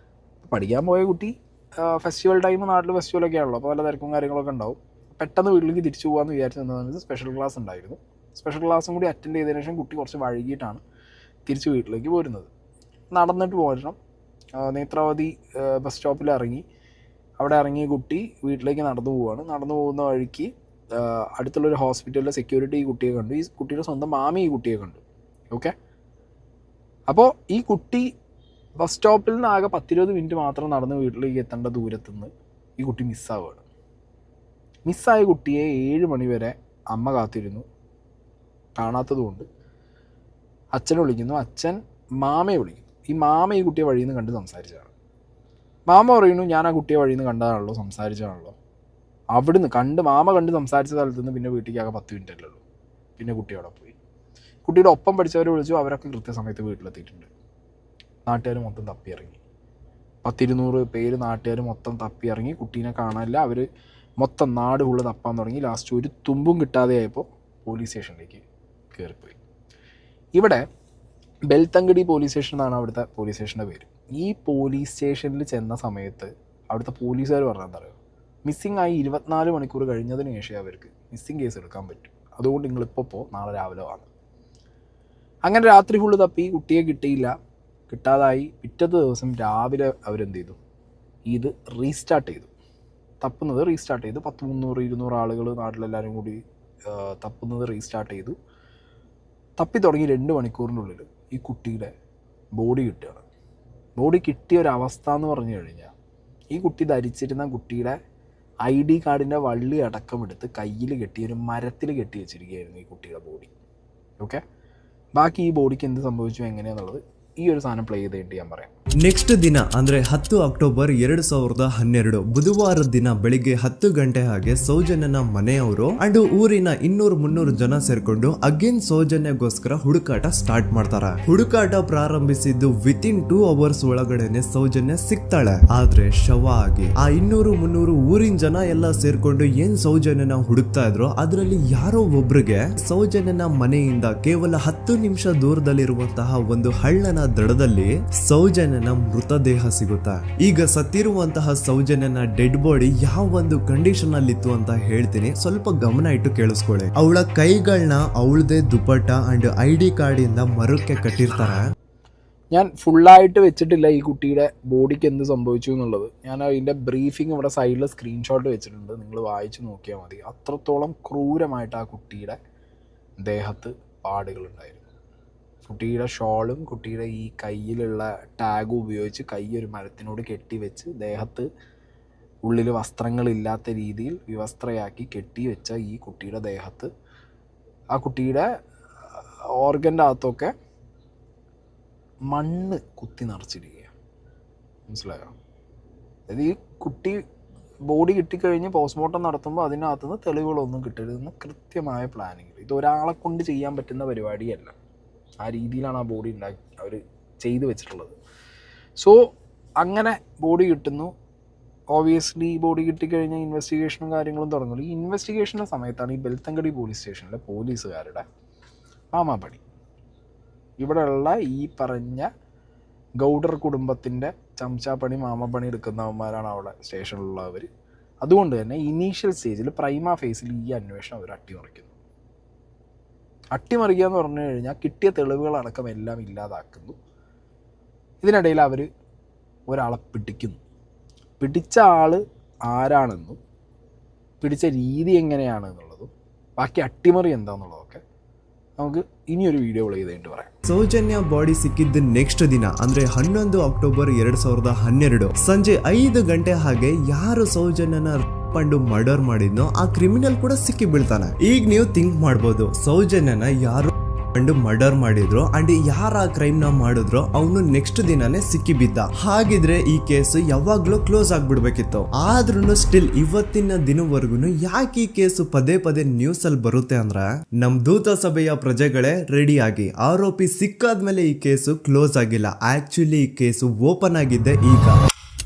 പഠിക്കാൻ പോയ കുട്ടി ഫെസ്റ്റിവൽ ടൈം, നാട്ടിൽ ഫെസ്റ്റിവലൊക്കെ ആണല്ലോ, അപ്പോൾ നല്ല തിരക്കും കാര്യങ്ങളൊക്കെ ഉണ്ടാവും. പെട്ടെന്ന് വീട്ടിലേക്ക് തിരിച്ചു പോകാമെന്ന് വിചാരിച്ചു സമയത്ത് സ്പെഷ്യൽ ക്ലാസ് ഉണ്ടായിരുന്നു. സ്പെഷ്യൽ ക്ലാസ്സും കൂടി അറ്റൻഡ് ചെയ്തതിനു ശേഷം കുട്ടി കുറച്ച് വൈകിട്ടാണ് തിരിച്ച് വീട്ടിലേക്ക് പോരുന്നത്. നടന്നിട്ട് പോരണം. നേത്രാവതി ബസ് സ്റ്റോപ്പിൽ ഇറങ്ങി, അവിടെ ഇറങ്ങിയ കുട്ടി വീട്ടിലേക്ക് നടന്നു പോവുകയാണ്. നടന്നു പോകുന്ന വഴിക്ക് അടുത്തുള്ളൊരു ഹോസ്പിറ്റലിലെ സെക്യൂരിറ്റി ഈ കുട്ടിയെ കണ്ടു. ഈ കുട്ടിയുടെ സ്വന്തം മാമി ഈ കുട്ടിയെ കണ്ടു. ഓക്കെ, അപ്പോൾ ഈ കുട്ടി ബസ് സ്റ്റോപ്പിൽ നിന്ന് ആകെ 10-20 മിനിറ്റ് മാത്രം നടന്ന് വീട്ടിലേക്ക് എത്തേണ്ട ദൂരത്തുനിന്ന് ഈ കുട്ടി മിസ്സാവുകയാണ്. മിസ്സായ കുട്ടിയെ 7 മണി വരെ അമ്മ കാത്തിരുന്നു. കാണാത്തതുകൊണ്ട് അച്ഛനെ വിളിക്കുന്നു. അച്ഛൻ മാമയെ വിളിക്കുന്നു. ഈ മാമ ഈ കുട്ടിയെ വഴിയിൽ നിന്ന് കണ്ട് സംസാരിച്ചതാണ്. മാമ പറയുന്നു, ഞാൻ ആ കുട്ടിയെ വഴിയിൽ നിന്ന് കണ്ടതാണല്ലോ, സംസാരിച്ചതാണല്ലോ. അവിടുന്ന് മാമ കണ്ട് സംസാരിച്ച സ്ഥലത്ത് നിന്ന് പിന്നെ വീട്ടിലേക്ക് ആകെ 10 മിനിറ്റ് അല്ലേ ഉള്ളൂ. പിന്നെ കുട്ടി അവിടെ പോയി. കുട്ടിയുടെ ഒപ്പം പഠിച്ചവരെ വിളിച്ചു. അവരൊക്കെ കൃത്യസമയത്ത് വീട്ടിലെത്തിയിട്ടുണ്ട്. നാട്ടുകാർ മൊത്തം തപ്പിയിറങ്ങി. 10-200 പേര് നാട്ടുകാർ മൊത്തം തപ്പിയിറങ്ങി. കുട്ടീനെ കാണാനില്ല. അവർ മൊത്തം നാട് ഫുള്ള് തപ്പാൻ തുടങ്ങി. ലാസ്റ്റ് ഒരു തുമ്പും കിട്ടാതെയായപ്പോൾ പോലീസ് സ്റ്റേഷനിലേക്ക് കയറിപ്പോയി. ഇവിടെ ബെൽത്തങ്കടി പോലീസ് സ്റ്റേഷൻ എന്നാണ് അവിടുത്തെ പോലീസ് സ്റ്റേഷൻ്റെ പേര്. ഈ പോലീസ് സ്റ്റേഷനിൽ ചെന്ന സമയത്ത് അവിടുത്തെ പോലീസുകാർ പറഞ്ഞാൽ അറിയോ, മിസ്സിംഗ് ആയി 24 മണിക്കൂർ കഴിഞ്ഞതിന് ശേഷം അവർക്ക് മിസ്സിംഗ് കേസ് എടുക്കാൻ പറ്റും. അതുകൊണ്ട് നിങ്ങളിപ്പോൾ നാളെ രാവിലെ വന്നു. അങ്ങനെ രാത്രി ഫുള്ള് തപ്പി, കുട്ടിയെ കിട്ടിയില്ല. കിട്ടാതായി. പിറ്റത്തെ ദിവസം രാവിലെ അവരെന്ത് ചെയ്തു, ഇത് റീസ്റ്റാർട്ട് ചെയ്തു. തപ്പുന്നത് റീസ്റ്റാർട്ട് ചെയ്തു. 300-200 ആളുകൾ നാട്ടിലെല്ലാവരും കൂടി തപ്പുന്നത് റീസ്റ്റാർട്ട് ചെയ്തു. തപ്പി തുടങ്ങി 2 മണിക്കൂറിനുള്ളിൽ ഈ കുട്ടിയുടെ ബോഡി കിട്ടുകയാണ്. ബോഡി കിട്ടിയ ഒരവസ്ഥ എന്ന് പറഞ്ഞു കഴിഞ്ഞാൽ, ഈ കുട്ടി ധരിച്ചിരുന്ന കുട്ടിയുടെ ID കാർഡിൻ്റെ വള്ളി അടക്കമെടുത്ത് കയ്യിൽ കെട്ടി ഒരു മരത്തിൽ കെട്ടി വെച്ചിരിക്കുകയായിരുന്നു ഈ കുട്ടിയുടെ ബോഡി. ഓക്കെ, ബാക്കി ഈ ബോഡിക്ക് എന്ത് സംഭവിച്ചു എങ്ങനെയാണെന്നുള്ളത് ഈ ഒരു സാധനം പ്ലേ ചെയ്തിട്ട് ഞാൻ പറയാം. ನೆಕ್ಸ್ಟ್ ದಿನ ಅಂದ್ರೆ 10 ಅಕ್ಟೋಬರ್ 2012 ಬುಧವಾರ ದಿನ ಬೆಳಿಗ್ಗೆ 10 ಗಂಟೆ ಹಾಗೆ ಸೌಜನ್ಯನ ಮನೆಯವರು ಅಂಡ್ ಊರಿನ 200-300 ಜನ ಸೇರ್ಕೊಂಡು ಅಗೇನ್ ಸೌಜನ್ಯಗೋಸ್ಕರ ಹುಡುಕಾಟ ಸ್ಟಾರ್ಟ್ ಮಾಡ್ತಾರ. ಹುಡುಕಾಟ ಪ್ರಾರಂಭಿಸಿದ್ದು ವಿತಿನ್ 2 ಅವರ್ಸ್ ಒಳಗಡೆನೆ ಸೌಜನ್ಯ ಸಿಗ್ತಾಳೆ. ಆದ್ರೆ ಶವ ಆಗಿ ಆ 200-300 ಊರಿನ ಜನ ಎಲ್ಲ ಸೇರ್ಕೊಂಡು ಏನ್ ಸೌಜನ್ಯನ ಹುಡುಕ್ತಾ ಇದ್ರು, ಅದರಲ್ಲಿ ಯಾರೋ ಒಬ್ರಿಗೆ ಸೌಜನ್ಯನ ಮನೆಯಿಂದ ಕೇವಲ 10 ನಿಮಿಷ ದೂರದಲ್ಲಿರುವಂತಹ ಒಂದು ಹಳ್ಳನ ದಡದಲ್ಲಿ ಸೌಜನ್ಯನ ಮೃತದೇಹ ಸಿಗುತ್ತಾ. ಈಗ ಸತ್ತಿರುವಂತಹ ಸೌಜನ್ಯನ ಡೆಡ್ ಬಾಡಿ ಯಾವ ಒಂದು ಕಂಡೀಷನ್ ಅಲ್ಲಿ ಇತ್ತು ಅಂತ ಹೇಳ್ತೀನಿ, ಸ್ವಲ್ಪ ಗಮನ ಇಟ್ಟು ಕೇಳಿಸ್ಕೊಳ್ಳಿ. ಅವಳ ಕೈಗಳನ್ನ ಅವಳದೇ ದುಪಟ್ಟ ಅಂಡ್ ID ಕಾರ್ಡ್ ಇಂದ ಮರಕ್ಕೆ ಕಟ್ಟಿರ್ತಾರೆ. ഞാൻ ഫുള്ളായിട്ട് വെച്ചിട്ടില്ല ഈ കുട്ടിയുടെ ബോഡിക്ക് എന്ത് സംഭവിച്ചു എന്നുള്ളത്. ഞാൻ അതിൻ്റെ ബ്രീഫിങ് ഇവിടെ സൈഡിൽ സ്ക്രീൻഷോട്ട് വെച്ചിട്ടുണ്ട്, നിങ്ങൾ വായിച്ച് നോക്കിയാൽ മതി. അത്രത്തോളം ക്രൂരമായിട്ട് ആ കുട്ടിയുടെ ദേഹത്ത് പാടുകളുണ്ടായിരുന്നു. കുട്ടിയുടെ ഷോളും കുട്ടിയുടെ ഈ കയ്യിലുള്ള ടാഗും ഉപയോഗിച്ച് കൈ ഒരു മരത്തിനോട് കെട്ടിവെച്ച് ദേഹത്ത് ഉള്ളിൽ വസ്ത്രങ്ങളില്ലാത്ത രീതിയിൽ വിവസ്ത്രയാക്കി കെട്ടിവെച്ച ഈ കുട്ടിയുടെ ദേഹത്ത് ആ കുട്ടിയുടെ ഓർഗൻ്റെ അകത്തൊക്കെ മണ്ണ് കുത്തി നിറച്ചിരിക്കുക. മനസ്സിലായോ? അതായത് ഈ കുട്ടി ബോഡി കിട്ടിക്കഴിഞ്ഞ് പോസ്റ്റ്മോർട്ടം നടത്തുമ്പോൾ അതിനകത്തുനിന്ന് തെളിവുകളൊന്നും കിട്ടരുതെന്ന് കൃത്യമായ പ്ലാനിങ്. ഇത് ഒരാളെ കൊണ്ട് ചെയ്യാൻ പറ്റുന്ന പരിപാടിയല്ല. ആ രീതിയിലാണ് ആ ബോഡി അവർ ചെയ്തു വെച്ചിട്ടുള്ളത്. സോ അങ്ങനെ ബോഡി കിട്ടുന്നു. ഓബിയസ്ലി ബോഡി കിട്ടിക്കഴിഞ്ഞാൽ ഇൻവെസ്റ്റിഗേഷനും കാര്യങ്ങളും തുടങ്ങുള്ളൂ. ഈ ഇൻവെസ്റ്റിഗേഷൻ്റെ സമയത്താണ് ഈ ബെൽത്തങ്കടി പോലീസ് സ്റ്റേഷനിലെ പോലീസുകാരുടെ മാമാപ്പണി. ഇവിടെയുള്ള ഈ പറഞ്ഞ ഗൗഡർ കുടുംബത്തിൻ്റെ ചംച്ചാപ്പണി മാമപ്പണി എടുക്കുന്നവന്മാരാണ് അവിടെ സ്റ്റേഷനിലുള്ളവർ. അതുകൊണ്ട് തന്നെ ഇനീഷ്യൽ സ്റ്റേജിൽ പ്രൈമ ഫേസിൽ ഈ അന്വേഷണം അവർ അട്ടിമറിക്കുന്നു. അട്ടിമറിക്കുക എന്ന് പറഞ്ഞു കഴിഞ്ഞാൽ കിട്ടിയ തെളിവുകളടക്കം എല്ലാം ഇല്ലാതാക്കുന്നു. ഇതിനിടയിൽ അവർ ഒരാളെ പിടിക്കുന്നു. പിടിച്ച ആൾ ആരാണെന്നും പിടിച്ച രീതി എങ്ങനെയാണ് എന്നുള്ളതും ബാക്കി അട്ടിമറി എന്താണെന്നുള്ളതൊക്കെ നമുക്ക് ഇനിയൊരു വീഡിയോ പ്ലേ ചെയ്തിട്ട് പറയാം. ಸೌಜನ್ಯ ಬಾಡಿ ಸಿಕ್ಕಿದ್ದ ನೆಕ್ಸ್ಟ್ ದಿನ ಅಂದ್ರೆ 11 ಅಕ್ಟೋಬರ್ 2012 ಸಂಜೆ 5 ಗಂಟೆ ಹಾಗೆ ಯಾರು ಸೌಜನ್ಯನ ಪಂಡು ಮರ್ಡರ್ ಮಾಡಿದ್ನೋ ಆ ಕ್ರಿಮಿನಲ್ ಕೂಡ ಸಿಕ್ಕಿ ಬೀಳ್ತಾನೆ. ಈಗ ನೀವು ಥಿಂಕ್ ಮಾಡ್ಬೋದು, ಸೌಜನ್ಯನ ಯಾರು ಪಂಡು ಮರ್ಡರ್ ಮಾಡಿದ್ರು ಅಂಡ್ ಯಾರ ಆ ಕ್ರೈಮ್ ನ ಮಾಡಿದ್ರು ಅವನು ನೆಕ್ಸ್ಟ್ ದಿನಾನೇ ಸಿಕ್ಕಿ ಬಿದ್ದ. ಹಾಗಿದ್ರೆ ಈ ಕೇಸ್ ಯಾವಾಗ್ಲೂ ಕ್ಲೋಸ್ ಆಗ್ಬಿಡ್ಬೇಕಿತ್ತು. ಆದ್ರೂ ಸ್ಟಿಲ್ ಇವತ್ತಿನ ದಿನವರೆಗೂ ಯಾಕೆ ಈ ಕೇಸ್ ಪದೇ ಪದೇ ನ್ಯೂಸ್ ಅಲ್ಲಿ ಬರುತ್ತೆ ಅಂದ್ರೆ, ನಮ್ ದೂತ ಸಭೆಯ ಪ್ರಜೆಗಳೇ ರೆಡಿ ಆಗಿ, ಆರೋಪಿ ಸಿಕ್ಕಾದ್ಮೇಲೆ ಈ ಕೇಸು ಕ್ಲೋಸ್ ಆಗಿಲ್ಲ. ಆಕ್ಚುಲಿ ಈ ಕೇಸು ಓಪನ್ ಆಗಿದ್ದೆ ಈಗ.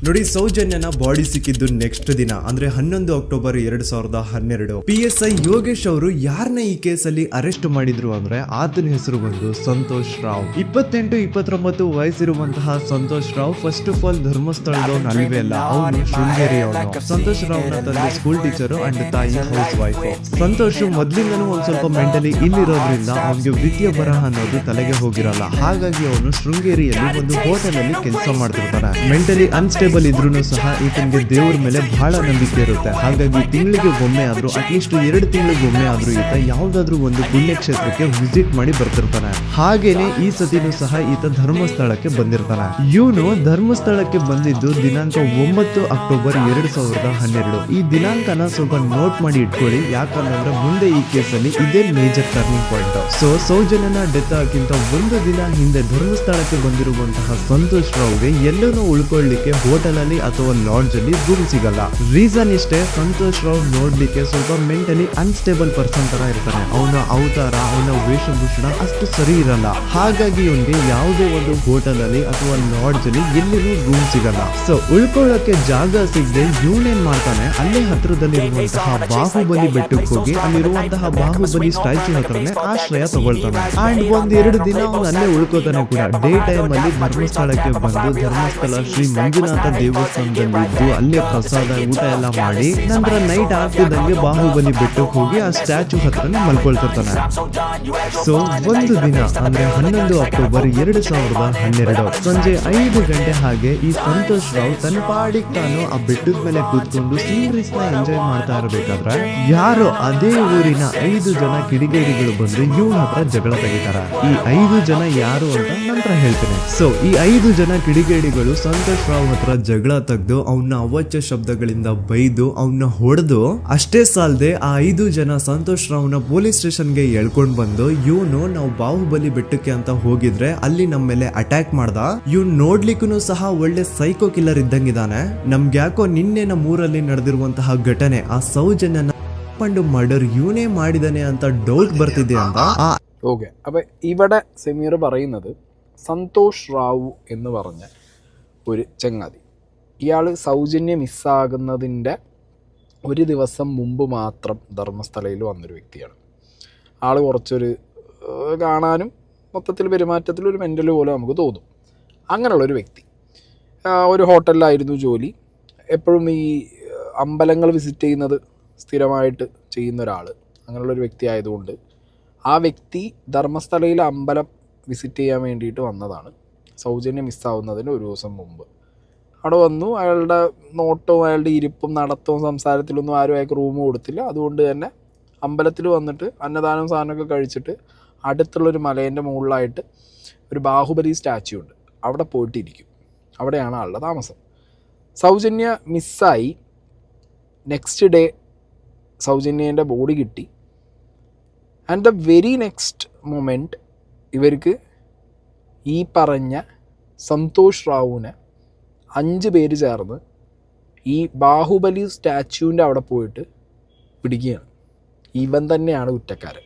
ನೋಡಿ, ಸೌಜನ್ಯನ ಬಾಡಿ ಸಿಕ್ಕಿದ್ದು ನೆಕ್ಸ್ಟ್ ದಿನ ಅಂದ್ರೆ 11 ಅಕ್ಟೋಬರ್ 2012. PSI ಯೋಗೇಶ್ ಅವರು ಯಾರನ್ನ ಈ ಕೇಸಲ್ಲಿ ಅರೆಸ್ಟ್ ಮಾಡಿದ್ರು ಅಂದ್ರೆ ಆತನ ಹೆಸರು ಬಂದು ಸಂತೋಷ್ ರಾವ್. 28-29 ವಯಸ್ಸಿರುವಂತಹ Santosh Rao first of all ಧರ್ಮಸ್ಥಳದವನು ಅಲ್ವೇ ಅಲ್ಲ, ಅವನು ಶೃಂಗೇರಿ ಅವನು. ಸಂತೋಷ್ ರಾವ್ ನ ತಂದೆ ಸ್ಕೂಲ್ ಟೀಚರು ಅಂಡ್ ತಾಯಿ ಹೌಸ್ ವೈಫ್. ಸಂತೋಷ್ ಮೊದ್ಲಿಂದನೂ ಒಂದ್ ಸ್ವಲ್ಪ ಮೆಂಟಲಿ ಇಲ್ಲಿರೋದ್ರಿಂದ ಅವನಿಗೆ ವಿದ್ಯೆ ಬರಹ ಅನ್ನೋದು ತಲೆಗೆ ಹೋಗಿರಲ್ಲ. ಹಾಗಾಗಿ ಅವನು ಶೃಂಗೇರಿಯಲ್ಲಿ ಒಂದು ಹೋಟೆಲ್ ಅಲ್ಲಿ ಕೆಲಸ ಮಾಡ್ತಿರ್ತಾನೆ. ಮೆಂಟಲಿ ಅನ್ಸ್ಟೇಬಲ್ ಇದ್ರೂ ಸಹ ಈತನಿಗೆ ದೇವ್ರ ಮೇಲೆ ಬಹಳ ನಂಬಿಕೆ ಇರುತ್ತೆ. ಹಾಗಾಗಿ ತಿಂಗಳಿಗೆ ಒಮ್ಮೆ ಆದ್ರೂ, ಅಟ್ಲೀಸ್ಟ್ 2 ತಿಂಗಳಿಗೆ ಒಮ್ಮೆ ಆದ್ರೂ ಈತ ಯಾವ್ದಾದ್ರು ಒಂದು ಪುಣ್ಯಕ್ಷೇತ್ರಕ್ಕೆ ವಿಸಿಟ್ ಮಾಡಿ ಬರ್ತಿರ್ತಾನೆ. ಹಾಗೇನೆ ಈ ಸತಿನೂ ಸಹ ಈತ ಧರ್ಮಸ್ಥಳಕ್ಕೆ ಬಂದಿರ್ತಾನೆ. ಇವನು ಧರ್ಮಸ್ಥಳಕ್ಕೆ ಬಂದಿದ್ದು ದಿನಾಂಕ 9 ಅಕ್ಟೋಬರ್ 2012. ಈ ದಿನಾಂಕನ ಸ್ವಲ್ಪ ನೋಟ್ ಮಾಡಿ ಇಟ್ಕೊಳ್ಳಿ, ಯಾಕಂದ್ರೆ ಮುಂದೆ ಈ ಕೇಸಲ್ಲಿ ಇದೇ ಮೇಜರ್ ಟರ್ನಿಂಗ್ ಪಾಯಿಂಟ್. ಸೊ ಸೌಜನ್ಯನ ಡೆತ್ ಆಗಿಂತ ಒಂದು ದಿನ ಹಿಂದೆ ಧರ್ಮಸ್ಥಳಕ್ಕೆ ಬಂದಿರುವಂತಹ ಸಂತೋಷ್ ರಾವ್ಗೆ ಎಲ್ಲನೂ ಉಳ್ಕೊಳ್ಳಿಕ್ಕೆ ಹೋಟೆಲ್ ಅಲ್ಲಿ ಅಥವಾ ಲಾಡ್ಜ್ ಅಲ್ಲಿ ರೂಮ್ ಸಿಗಲ್ಲ. ರೀಸನ್ ಇಷ್ಟೇ, ಸಂತೋಷ್ ರಾವ್ ನೋಡ್ಲಿಕ್ಕೆ ಸ್ವಲ್ಪ ಮೆಂಟಲಿ ಅನ್ಸ್ಟೇಬಲ್ ಪರ್ಸನ್ ತರ ಇರ್ತಾನೆ. ಅವನ ಅವತಾರ, ಅವನ ವೇಷಭೂಷಣ ಅಷ್ಟು ಸರಿ ಇರಲ್ಲ. ಹಾಗಾಗಿ ಇವನ್ಗೆ ಯಾವುದೇ ಒಂದು ಹೋಟೆಲ್ ಅಲ್ಲಿ ಅಥವಾ ಲಾಡ್ಜ್ ಅಲ್ಲಿ ಎಲ್ಲಿನೂ ರೂಮ್ ಸಿಗಲ್ಲ. ಸೊ ಉಳ್ಕೊಳ್ಳೋಕೆ ಜಾಗ ಸಿಗದೆ ಇವನೇನ್ ಮಾಡ್ತಾನೆ, ಅಲ್ಲೇ ಹತ್ರದಲ್ಲಿರುವಂತಹ ಬಾಹುಬಲಿ ಬೆಟ್ಟಕ್ಕೆ ಹೋಗಿ ಅಲ್ಲಿರುವಂತಹ ಬಾಹುಬಲಿ ಸ್ಟ್ಯಾಚ್ಯೂ ಹತ್ರನೇ ಆಶ್ರಯ ತಗೊಳ್ತಾನೆ. ಅಂಡ್ 1-2 ದಿನ ಅವನು ಅಲ್ಲೇ ಉಳ್ಕೋತಾನೆ ಕೂಡ. ಡೇ ಟೈಮ್ ಅಲ್ಲಿ ಧರ್ಮಸ್ಥಳಕ್ಕೆ ಬಂದು ಧರ್ಮಸ್ಥಳ ಶ್ರೀ ಮಂಜುನಾಥ ಅಂತ ದೇವಸ್ಥಾನದಲ್ಲಿ ಇದ್ದು ಅಲ್ಲೇ ಪ್ರಸಾದ ಊಟ ಎಲ್ಲ ಮಾಡಿ ನಂತರ ನೈಟ್ ಆಗ್ತಿದ್ದಂಗೆ ಬಾಹುಬಲಿ ಬೆಟ್ಟಕ್ಕೆ ಹೋಗಿ ಆ ಸ್ಟ್ಯಾಚು ಹತ್ರನೇ ಮಲ್ಕೊಳ್ತಿರ್ತಾನೆ. ಸೊ ಒಂದು ದಿನ ಅಂದ್ರೆ 11 ಅಕ್ಟೋಬರ್ 2012 ಸಂಜೆ 5 ಗಂಟೆ ಹಾಗೆ ಈ ಸಂತೋಷ್ ರಾವ್ ತನ್ನ ಪಾಡಿಗೆ ತಾನು ಆ ಬೆಟ್ಟದ ಮೇಲೆ ಕೂತ್ಕೊಂಡು ಸೀರೀಸ್ ನ ಎಂಜಾಯ್ ಮಾಡ್ತಾ ಇರಬೇಕಾದ್ರೆ ಯಾರೋ ಅದೇ ಊರಿನ 5 ಜನ ಕಿಡಿಗೇಡಿಗಳು ಬಂದು ಇವನ ಹತ್ರ ಜಗಳ ತೆಗಿತಾರ. ಈ 5 ಜನ ಯಾರು ಅಂತ ನಂತರ ಹೇಳ್ತೇನೆ. ಸೊ ಈ 5 ಜನ ಕಿಡಿಗೇಡಿಗಳು ಸಂತೋಷ್ ರಾವ್ ಹತ್ರ ಜಗಳ ತೆಗೆದು ಅವನ್ನ ಅವಾಚ್ಯ ಶಬ್ದಗಳಿಂದ ಬೈದು ಅವನ್ನ ಹೊಡೆದು ಅಷ್ಟೇ ಸಾಲದೆ ಆ 5 ಜನ ಸಂತೋಷ್ ರಾವ್ನ ಪೊಲೀಸ್ ಸ್ಟೇಷನ್ಗೆ ಎಳ್ಕೊಂಡ್ ಬಂದು ಇವನು ನಾವು ಬಾಹುಬಲಿ ಬೆಟ್ಟಕ್ಕೆ ಅಂತ ಹೋಗಿದ್ರೆ ಅಲ್ಲಿ ನಮ್ಮ ಮೇಲೆ ಅಟ್ಯಾಕ್ ಮಾಡ್ದ, ಇವ್ನು ನೋಡ್ಲಿಕ್ಕೂ ಸಹ ಒಳ್ಳೆ ಸೈಕೋ ಕಿಲ್ಲರ್ ಇದ್ದಂಗಿದಾನೆ, ನಮ್ಗೆ ಯಾಕೋ ನಿನ್ನೆ ನಮ್ಮೂರಲ್ಲಿ ನಡೆದಿರುವಂತಹ ಘಟನೆ ಆ സൗജന്യನ മർഡർ യൂനെ ಮಾಡಿದಾನೆ ಅಂತ ഡൗട്ട് ಬರ್ತಿದೆ ಅಂತ. ഓക്കെ, അപ്പം ഇവിടെ സമീർ പറയുന്നത് സന്തോഷ് റാവു എന്ന് പറഞ്ഞ ഒരു ചങ്ങാതി, ഇയാൾ സൗജന്യം മിസ്സാകുന്നതിൻ്റെ ഒരു ദിവസം മുമ്പ് മാത്രം ധർമ്മസ്ഥലയിൽ വന്നൊരു വ്യക്തിയാണ്. ആൾ കുറച്ചൊരു കാണാനും മൊത്തത്തിൽ പെരുമാറ്റത്തിൽ ഒരു മെൻ്റൽ പോലെ നമുക്ക് തോന്നും. അങ്ങനെയുള്ളൊരു വ്യക്തി ഒരു ഹോട്ടലിലായിരുന്നു ജോലി. എപ്പോഴും ഈ അമ്പലങ്ങൾ വിസിറ്റ് ചെയ്യുന്നത് സ്ഥിരമായിട്ട് ചെയ്യുന്ന ഒരാൾ, അങ്ങനെയുള്ളൊരു വ്യക്തി ആയതുകൊണ്ട് ആ വ്യക്തി ധർമ്മസ്ഥലയിൽ അമ്പലം വിസിറ്റ് ചെയ്യാൻ വേണ്ടിയിട്ട് വന്നതാണ്. സൗജന്യം മിസ്സാവുന്നതിന് ഒരു ദിവസം മുമ്പ് അവിടെ വന്നു. അയാളുടെ നോട്ടവും അയാളുടെ ഇരിപ്പും നടത്തവും സംസാരത്തിലൊന്നും ആരും അയാൾക്ക് റൂം കൊടുത്തില്ല. അതുകൊണ്ട് തന്നെ അമ്പലത്തിൽ വന്നിട്ട് അന്നദാനം സാധനമൊക്കെ കഴിച്ചിട്ട് അടുത്തുള്ളൊരു മലേൻ്റെ മുകളിലായിട്ട് ഒരു ബാഹുബലി സ്റ്റാച്യു ഉണ്ട്, അവിടെ പോയിട്ടിരിക്കും. അവിടെയാണ് ആളുടെ താമസം. സൗജന്യ മിസ്സായി. നെക്സ്റ്റ് ഡേ സൗജന്യേൻ്റെ ബോഡി കിട്ടി. And the very next moment ഇവർക്ക് ഈ പറഞ്ഞ സന്തോഷ് റാവുവിനെ 5 പേര് ചേർന്ന് ഈ ബാഹുബലി സ്റ്റാച്യുവിൻ്റെ അവിടെ പോയിട്ട് പിടിക്കുകയാണ്. ഇവൻ തന്നെയാണ് കുറ്റക്കാരൻ,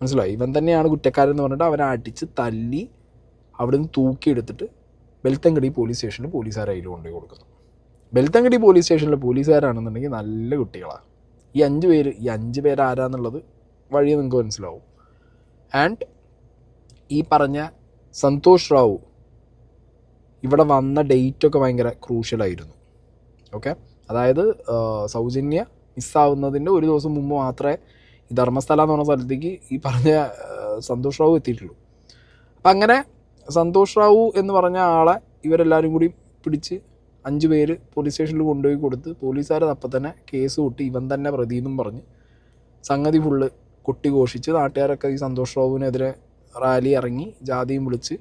മനസ്സിലായി? ഇവൻ തന്നെയാണ് കുറ്റക്കാരൻ എന്ന് പറഞ്ഞിട്ട് അവനെ അടിച്ച് തല്ലി അവിടെ നിന്ന് തൂക്കിയെടുത്തിട്ട് ബെൽത്തങ്കടി പോലീസ് സ്റ്റേഷനിൽ പോലീസുകാർ അതിൽ കൊണ്ടുപോയി കൊടുക്കുന്നു. ബെൽത്തങ്കടി പോലീസ് സ്റ്റേഷനിലെ പോലീസുകാരാണെന്നുണ്ടെങ്കിൽ നല്ല കുട്ടികളാണ്. ഈ 5 പേര് ആരാന്നുള്ളത് വഴിയെ നിങ്ങൾക്ക് മനസ്സിലാവും. ആൻഡ് ഈ പറഞ്ഞ സന്തോഷ് റാവു ഇവിടെ വന്ന ഡേറ്റൊക്കെ ഭയങ്കര ക്രൂഷ്യലായിരുന്നു. ഓക്കെ, അതായത് സൗജന്യ മിസ്സാവുന്നതിൻ്റെ ഒരു ദിവസം മുമ്പ് മാത്രമേ ഈ ധർമ്മസ്ഥല എന്ന് പറഞ്ഞ സ്ഥലത്തേക്ക് ഈ പറഞ്ഞ സന്തോഷ് റാവു എത്തിയിട്ടുള്ളൂ. അപ്പം അങ്ങനെ സന്തോഷ് റാവു എന്ന് പറഞ്ഞ ആളെ ഇവരെല്ലാവരും കൂടി പിടിച്ച് 5 പേര് പോലീസ് സ്റ്റേഷനിൽ കൊണ്ടുപോയി കൊടുത്ത് പോലീസുകാർ അപ്പം തന്നെ കേസ് കൂട്ടി ഇവൻ തന്നെ പ്രതിയെന്നും പറഞ്ഞ് സംഗതി ഫുള്ള് കൊട്ടിഘോഷിച്ച് നാട്ടുകാരൊക്കെ ഈ സന്തോഷ് റാവുവിനെതിരെ റാലി ഇറങ്ങി ജാതിയും വിളിച്ച്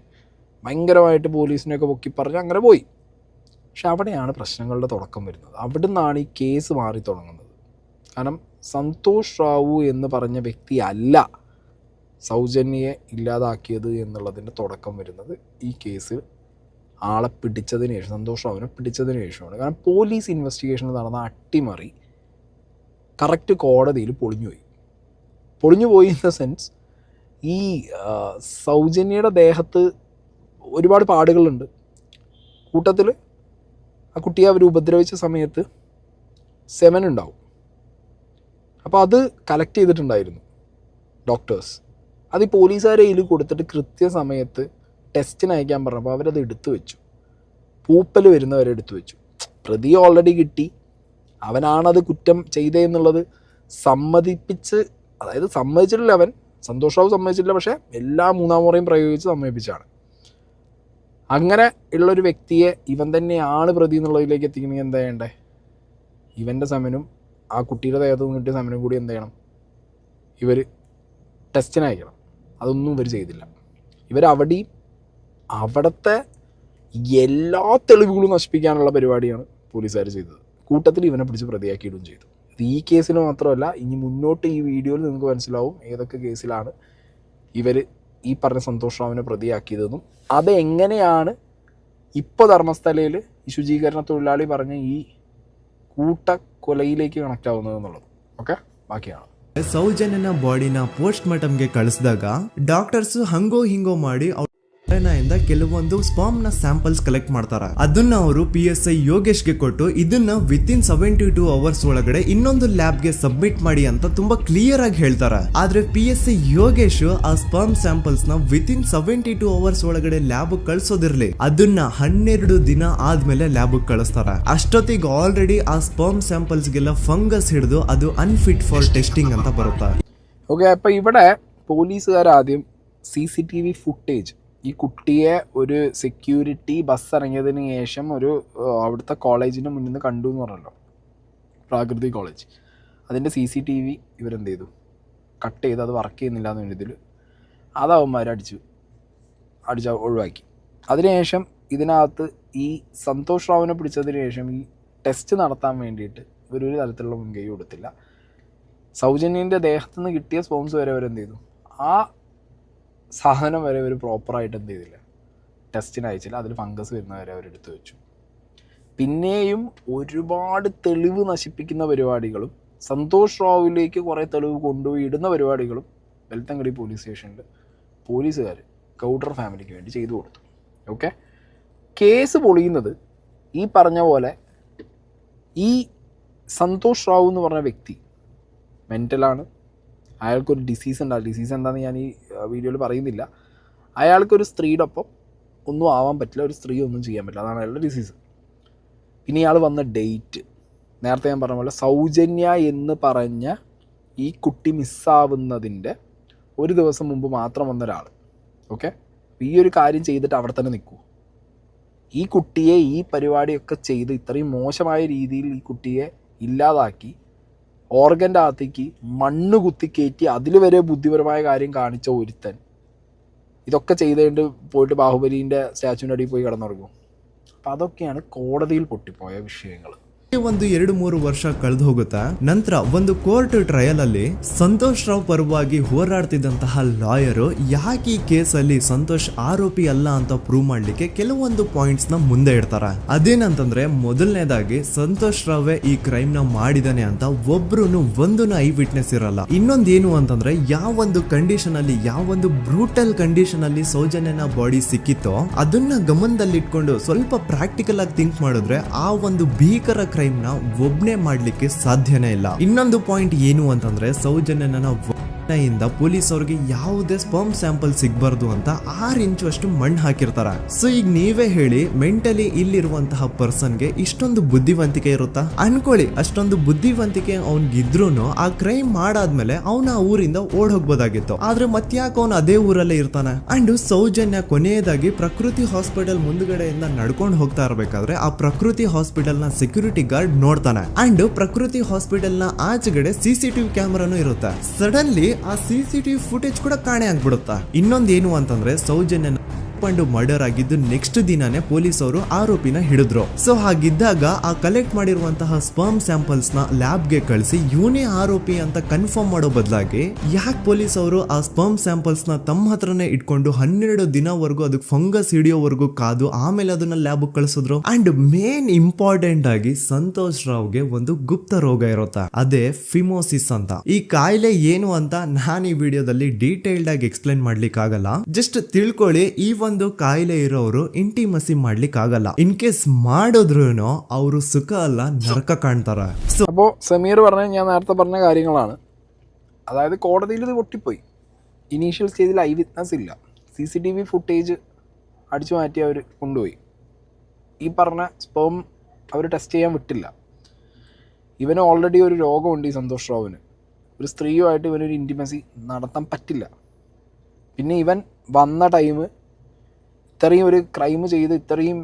ഭയങ്കരമായിട്ട് പോലീസിനെയൊക്കെ പൊക്കി പറഞ്ഞ് അങ്ങനെ പോയി. പക്ഷെ അവിടെയാണ് പ്രശ്നങ്ങളുടെ തുടക്കം വരുന്നത്. അവിടെ നിന്നാണ് ഈ കേസ് മാറി തുടങ്ങുന്നത്. കാരണം സന്തോഷ് റാവു എന്ന് പറഞ്ഞ വ്യക്തി അല്ല സൗജന്യയെ ഇല്ലാതാക്കിയത് എന്നുള്ളതിൻ്റെ തുടക്കം വരുന്നത് ഈ കേസ് ആളെ പിടിച്ചതിന് ശേഷം, സന്തോഷ് റാവുവിനെ പിടിച്ചതിന് ശേഷമാണ്. കാരണം പോലീസ് ഇൻവെസ്റ്റിഗേഷനിൽ നടന്ന അട്ടിമറി കറക്റ്റ് കോടതിയിൽ പൊളിഞ്ഞുപോയി ഇൻ ദ സെൻസ് ഈ സൗജന്യയുടെ ദേഹത്ത് ഒരുപാട് പാടുകളുണ്ട്. കൂട്ടത്തിൽ ആ കുട്ടിയെ അവർ ഉപദ്രവിച്ച സമയത്ത് സെമൻ ഉണ്ടാവും. അപ്പോൾ അത് കളക്ട് ചെയ്തിട്ടുണ്ടായിരുന്നു ഡോക്ടേഴ്സ്. അത് ഈ പോലീസുകാരെ കയ്യിൽ കൊടുത്തിട്ട് കൃത്യസമയത്ത് ടെസ്റ്റിന് അയക്കാൻ പറഞ്ഞപ്പോൾ അവരത് എടുത്തു വെച്ചു. പൂപ്പൽ വരുന്നവരെ എടുത്തു വെച്ചു. പ്രതി ഓൾറെഡി കിട്ടി. അവനാണത് കുറ്റം ചെയ്തതെന്നുള്ളത് സമ്മതിപ്പിച്ച്, അതായത് സമ്മതിച്ചിട്ടില്ല, അവൻ സന്തോഷ് റാവു സമ്മതിച്ചിട്ടില്ല, പക്ഷേ എല്ലാ 3-ാം മുറയും പ്രയോഗിച്ച് സമ്മതിപ്പിച്ചാണ്. അങ്ങനെ ഉള്ളൊരു വ്യക്തിയെ ഇവൻ തന്നെയാണ് പ്രതി എന്നുള്ളതിലേക്ക് എത്തിക്കണമെങ്കിൽ എന്താ ചെയ്യണ്ടേ? ഇവൻ്റെ സമനും ആ കുട്ടിയുടെ ദേഹത്ത് നിന്ന് കിട്ടിയ സമനും കൂടി എന്ത് ചെയ്യണം? ഇവർ ടെസ്റ്റിന് അയക്കണം. അതൊന്നും ഇവർ ചെയ്തില്ല. അവിടുത്തെ എല്ലാ തെളിവുകളും നശിപ്പിക്കാനുള്ള പരിപാടിയാണ് പോലീസുകാർ ചെയ്തത്. കൂട്ടത്തിൽ ഇവനെ പിടിച്ച് പ്രതിയാക്കിയിടുകയും ചെയ്തു. ഇത് ഈ കേസിൽ മാത്രമല്ല, ഇനി മുന്നോട്ട് ഈ വീഡിയോയിൽ നിങ്ങൾക്ക് മനസ്സിലാവും ഏതൊക്കെ കേസിലാണ് ഇവർ ഈ പറഞ്ഞ സന്തോഷ് റാവുവിനെ പ്രതിയാക്കിയതെന്നും അതെങ്ങനെയാണ് ഇപ്പോൾ ധർമ്മസ്ഥലയിൽ ഈ ശുചീകരണ തൊഴിലാളി പറഞ്ഞ ഈ കൂട്ടക്കൊലയിലേക്ക് കണക്റ്റ് ആവുന്നതെന്നുള്ളത്. ഓക്കെ, ബാക്കിയാണ്. ಸೌಜನ್ಯನ ಬಾಡಿನ ಪೋಸ್ಟ್ ಮಾರ್ಟಮ್ಗೆ ಕಳಿಸಿದಾಗ ಡಾಕ್ಟರ್ಸ್ ಹಂಗೋ ಹಿಂಗೋ ಮಾಡಿ ಇಂದ ಕೆಲವೊಂದು ಸ್ಪರ್ಮ್ ನ ಸ್ಯಾಂಪಲ್ಸ್ ಕಲೆಕ್ಟ್ ಮಾಡ್ತಾರ. ಅದನ್ನ ಅವರು PSI ಯೋಗೇಶ್ಗೆ ಕೊಟ್ಟು ಇದನ್ನ ವಿತಿನ್ 72 ಅವರ್ಸ್ ಒಳಗಡೆ ಇನ್ನೊಂದು ಲ್ಯಾಬ್ ಗೆ ಸಬ್ಮಿಟ್ ಮಾಡಿ ಅಂತ ತುಂಬಾ ಕ್ಲಿಯರ್ ಆಗಿ ಹೇಳ್ತಾರ. ಆದ್ರೆ PSI ಯೋಗೇಶ್ ಆ ಸ್ಪರ್ಮ್ ಸ್ಯಾಂಪಲ್ಸ್ ನ ವಿತಿನ್ 72 ಅವರ್ಸ್ ಒಳಗಡೆ ಲ್ಯಾಬ್ ಕಳ್ಸೋದಿರ್ಲಿ, ಅದನ್ನ 12 ದಿನ ಆದ್ಮೇಲೆ ಲ್ಯಾಬ್ ಕಳಿಸ್ತಾರ. അഷ്ടോത്തിക്ക് ഓൾറെഡി ആ സ്പേം സാമ്പിൾസ്ಗೆಲ್ಲ ഫംഗസ് ಹಿಡಿದು ಅದು അൺഫിറ്റ് ഫോർ ടെസ്റ്റിംഗ് ಅಂತ ಬರುತ್ತೆ. ഓക്കെ, അപ്പോൾ ഇവിടെ പോലീസുകാർ ആദ്യം CCTV ഫുട്ടേജ്, ഈ കുട്ടിയെ ഒരു സെക്യൂരിറ്റി ബസ് ഇറങ്ങിയതിന് ശേഷം ഒരു അവിടുത്തെ കോളേജിൻ്റെ മുന്നിൽ നിന്ന് കണ്ടു എന്ന് പറഞ്ഞല്ലോ, പ്രാകൃതി കോളേജ്. അതിൻ്റെ CCTV ഇവരെന്ത് ചെയ്തു, കട്ട് ചെയ്ത് അത് വർക്ക് ചെയ്യുന്നില്ല എന്ന ഇതിൽ അത് അവന്മാർ അടിച്ച് ഒഴിവാക്കി. അതിനുശേഷം ഇതിനകത്ത് ഈ സന്തോഷ് റാവുവിനെ പിടിച്ചതിന് ശേഷം ഈ ടെസ്റ്റ് നടത്താൻ വേണ്ടിയിട്ട് ഇവരൊരു തരത്തിലുള്ള മുൻകൈ കൊടുത്തില്ല. സൗജന്യൻ്റെ ദേഹത്തു നിന്ന് കിട്ടിയ സ്പോംസ് വരെ അവരെന്ത് ചെയ്തു, ആ സാധനം വരെ അവർ പ്രോപ്പറായിട്ട് എന്ത് ചെയ്തില്ല, ടെസ്റ്റിന് അയച്ചില്ല. അതിൽ ഫംഗസ് വരുന്നവരെ അവരെടുത്ത് വെച്ചു. പിന്നെയും ഒരുപാട് തെളിവ് നശിപ്പിക്കുന്ന പരിപാടികളും സന്തോഷ് റാവുവിലേക്ക് കുറേ തെളിവ് കൊണ്ടുപോയി ഇടുന്ന പരിപാടികളും വെൽത്തങ്കടി പോലീസ് സ്റ്റേഷനിൽ പോലീസുകാർ ഗൗഡർ ഫാമിലിക്ക് വേണ്ടി ചെയ്തു കൊടുത്തു. ഓക്കെ, കേസ് പൊളിയുന്നത് ഈ പറഞ്ഞ പോലെ ഈ സന്തോഷ് റാവു എന്ന് പറഞ്ഞ വ്യക്തി മെൻ്റലാണ്. അയാൾക്കൊരു ഡിസീസ് ഉണ്ട്. ആ ഡിസീസ് എന്താണെന്ന് ഞാൻ ഈ വീഡിയോയിൽ പറയുന്നില്ല. അയാൾക്കൊരു സ്ത്രീയുടെ ഒപ്പം ഒന്നും ആവാൻ പറ്റില്ല, ഒരു സ്ത്രീ ഒന്നും ചെയ്യാൻ പറ്റില്ല, അതാണ് അയാളുടെ ഡിസീസ്. പിന്നെ ഇയാൾ വന്ന ഡേറ്റ്, നേരത്തെ ഞാൻ പറഞ്ഞ പോലെ സൗജന്യ എന്ന് പറഞ്ഞ ഈ കുട്ടി മിസ്സാവുന്നതിൻ്റെ ഒരു ദിവസം മുമ്പ് മാത്രം വന്ന ഒരാൾ. ഓക്കെ, ഈ ഒരു കാര്യം ചെയ്തിട്ട് അവിടെ തന്നെ നിൽക്കൂ. ഈ കുട്ടിയെ ഈ പരിപാടിയൊക്കെ ചെയ്ത് ഇത്രയും മോശമായ രീതിയിൽ ഈ കുട്ടിയെ ഇല്ലാതാക്കി ഓർഗൻ്റെ അകത്തേക്ക് മണ്ണ് കുത്തിക്കയറ്റി അതിൽ വരെ ബുദ്ധിപരമായ കാര്യം കാണിച്ച ഒരുത്തൻ ഇതൊക്കെ ചെയ്തുകൊണ്ട് പോയിട്ട് ബാഹുബലിൻ്റെ സ്റ്റാച്യൂവിൻ്റെ അടിയിൽ പോയി കിടന്നുറങ്ങും. അപ്പം അതൊക്കെയാണ് കോടതിയിൽ പൊട്ടിപ്പോയ വിഷയങ്ങൾ. ಒಂದು 2-3 ವರ್ಷ ಕಳೆದು ಹೋಗುತ್ತಾ ನಂತರ ಒಂದು ಕೋರ್ಟ್ ಟ್ರಯಲ್ ಅಲ್ಲಿ ಸಂತೋಷ್ ರಾವ್ ಪರವಾಗಿ ಹೋರಾಡ್ತಿದ್ದಂತಹ ಲಾಯರು ಯಾಕೆ ಈ ಕೇಸಲ್ಲಿ ಸಂತೋಷ್ ಆರೋಪಿ ಅಲ್ಲ ಅಂತ ಪ್ರೂವ್ ಮಾಡ್ಲಿಕ್ಕೆ ಕೆಲವೊಂದು ಪಾಯಿಂಟ್ಸ್ ನ ಮುಂದೆ ಇಡ್ತಾರ. ಅದೇನಂತಂದ್ರೆ ಮೊದಲನೇದಾಗಿ ಸಂತೋಷ್ ರಾವೇ ಈ ಕ್ರೈಮ್ ನ ಮಾಡಿದಾನೆ ಅಂತ ಒಬ್ರುನು ಒಂದೂನು ಐ ವಿಟ್ನೆಸ್ ಇರಲ್ಲ. ಇನ್ನೊಂದೇನು ಅಂತಂದ್ರೆ ಯಾವೊಂದು ಕಂಡೀಷನ್ ಅಲ್ಲಿ, ಯಾವೊಂದು ಬ್ರೂಟಲ್ ಕಂಡೀಷನ್ ಅಲ್ಲಿ ಸೌಜನ್ಯನ ಬಾಡಿ ಸಿಕ್ಕಿತ್ತೋ ಅದನ್ನ ಗಮನದಲ್ಲಿಟ್ಕೊಂಡು ಸ್ವಲ್ಪ ಪ್ರಾಕ್ಟಿಕಲ್ ಆಗಿ ಥಿಂಕ್ ಮಾಡಿದ್ರೆ ಆ ಒಂದು ಭೀಕರ ಕ್ರೈಮ್ ನ ಒಬ್ನೇ ಮಾಡ್ಲಿಕ್ಕೆ ಸಾಧ್ಯನೇ ಇಲ್ಲ. ಇನ್ನೊಂದು ಪಾಯಿಂಟ್ ಏನು ಅಂತಂದ್ರೆ ಸೌಜನ್ಯನ ಇಂದ ಪೊಲೀಸ್ ಅವ್ರಿಗೆ ಯಾವುದೇ ಸ್ಪರ್ಮ್ ಸ್ಯಾಂಪಲ್ ಸಿಗ್ಬಾರ್ದು ಅಂತ 6 ಇಂಚು ಅಷ್ಟು ಮಣ್ಣು ಹಾಕಿರ್ತಾರ. ಸೊ ಈಗ ನೀವೇ ಹೇಳಿ, ಮೆಂಟಲಿ ಇಲ್ಲಿರುವಂತಹ ಪರ್ಸನ್ಗೆ ಇಷ್ಟೊಂದು ಬುದ್ಧಿವಂತಿಕೆ ಇರುತ್ತಾ ಅನ್ಕೊಳ್ಳಿ. ಅಷ್ಟೊಂದು ಬುದ್ಧಿವಂತಿಕೆ ಅವ್ನಿಗಿದ್ರೂನು ಆ ಕ್ರೈಮ್ ಮಾಡಾದ್ಮೇಲೆ ಅವನ ಆ ಊರಿಂದ ಓಡ್ ಹೋಗ್ಬೋದಾಗಿತ್ತು. ಆದ್ರೆ ಮತ್ತ್ಯಾಕೆ ಅವನು ಅದೇ ಊರಲ್ಲೇ ಇರ್ತಾನೆ. ಅಂಡ್ ಸೌಜನ್ಯ ಕೊನೆಯದಾಗಿ ಪ್ರಕೃತಿ ಹಾಸ್ಪಿಟಲ್ ಮುಂದ್ಗಡೆಯಿಂದ ನಡ್ಕೊಂಡು ಹೋಗ್ತಾ ಇರ್ಬೇಕಾದ್ರೆ ಆ ಪ್ರಕೃತಿ ಹಾಸ್ಪಿಟಲ್ ನ ಸೆಕ್ಯೂರಿಟಿ ಗಾರ್ಡ್ ನೋಡ್ತಾನೆ. ಅಂಡ್ ಪ್ರಕೃತಿ ಹಾಸ್ಪಿಟಲ್ ನ ಆಚೆಗಡೆ CCTV ಕ್ಯಾಮರಾನು ಇರುತ್ತೆ. ಸಡನ್ಲಿ ಆ CCTV ಫುಟೇಜ್ ಕೂಡ ಕಾಣೆ ಆಗ್ಬಿಡುತ್ತಾ. ಇನ್ನೊಂದೇನು ಅಂತಂದ್ರೆ ಸೌಜನ್ಯ ಮರ್ಡರ್ ಆಗಿದ್ದು ನೆಕ್ಸ್ಟ್ ದಿನಾನೇ ಪೊಲೀಸ್ ಅವರು ಆರೋಪಿನ ಹಿಡಿದ್ರು. ಸೊ ಹಾಗಿದ್ದಾಗ ಆ ಕಲೆಕ್ಟ್ ಮಾಡಿರುವಂತಹ ಸ್ಪರ್ಮ್ ಸ್ಯಾಂಪಲ್ಸ್ ನ ಲ್ಯಾಬ್ ಗೆ ಕಳಿಸಿ ಇವನೇ ಆರೋಪಿ ಅಂತ ಕನ್ಫರ್ಮ್ ಮಾಡೋ ಬದಲಾಗಿ ಯಾಕೆ ಪೊಲೀಸ್ ಅವರು ಆ ಸ್ಪರ್ಮ್ ಸ್ಯಾಂಪಲ್ಸ್ ನ ತಮ್ಮ ಹತ್ರನೇ ಇಟ್ಕೊಂಡು 12 ದಿನವರೆಗೂ ಅದಕ್ಕೆ ಫಂಗಸ್ ಹಿಡಿಯೋವರೆಗೂ ಕಾದು ಆಮೇಲೆ ಅದನ್ನ ಲ್ಯಾಬ್ ಕಳಿಸಿದ್ರು. ಅಂಡ್ ಮೇನ್ ಇಂಪಾರ್ಟೆಂಟ್ ಆಗಿ ಸಂತೋಷ್ ರಾವ್ಗೆ ಒಂದು ಗುಪ್ತ ರೋಗ ಇರುತ್ತೆ, ಅದೇ ಫಿಮೋಸಿಸ್ ಅಂತ. ಈ ಕಾಯಿಲೆ ಏನು ಅಂತ ನಾನು ಈ ವಿಡಿಯೋದಲ್ಲಿ ಡೀಟೇಲ್ಡ್ ಆಗಿ ಎಕ್ಸ್ಪ್ಲೈನ್ ಮಾಡ್ಲಿಕ್ಕೆ ಆಗಲ್ಲ. ಜಸ್ಟ್ ತಿಳ್ಕೊಳ್ಳಿ, ಈ ಒಂದು ಕಾಯಿಲೆ ಇರೋರು ಇಂಟಿಮಸಿ ಮಾಡ್ಲಿಕ್ಕೆ ಆಗಲ್ಲ. ಇನ್ ಕೇಸ್ ಮಾಡಿದ್ರು ಅವರು സുഖ അല്ല നരക കാണിത്താറ. അപ്പോൾ സമീർ പറഞ്ഞ ഞാൻ നേരത്തെ പറഞ്ഞ കാര്യങ്ങളാണ്. അതായത് കോടതിയിൽ ഇത് പൊട്ടിപ്പോയി. ഇനീഷ്യൽ സ്റ്റേജിൽ ഐ വിറ്റ്നസ് ഇല്ല, CCTV ഫുട്ടേജ് അടിച്ചു മാറ്റി അവർ കൊണ്ടുപോയി. ഈ പറഞ്ഞ സ്പേം അവർ ടെസ്റ്റ് ചെയ്യാൻ വിട്ടില്ല. ഇവന് ഓൾറെഡി ഒരു രോഗമുണ്ട് ഈ സന്തോഷ് റാവുവിന്. ഒരു സ്ത്രീയുമായിട്ട് ഇവനൊരു ഇൻറ്റിമസി നടത്താൻ പറ്റില്ല. പിന്നെ ഇവൻ വന്ന ടൈം ഇത്രയും ഒരു ക്രൈം ചെയ്ത് ഇത്രയും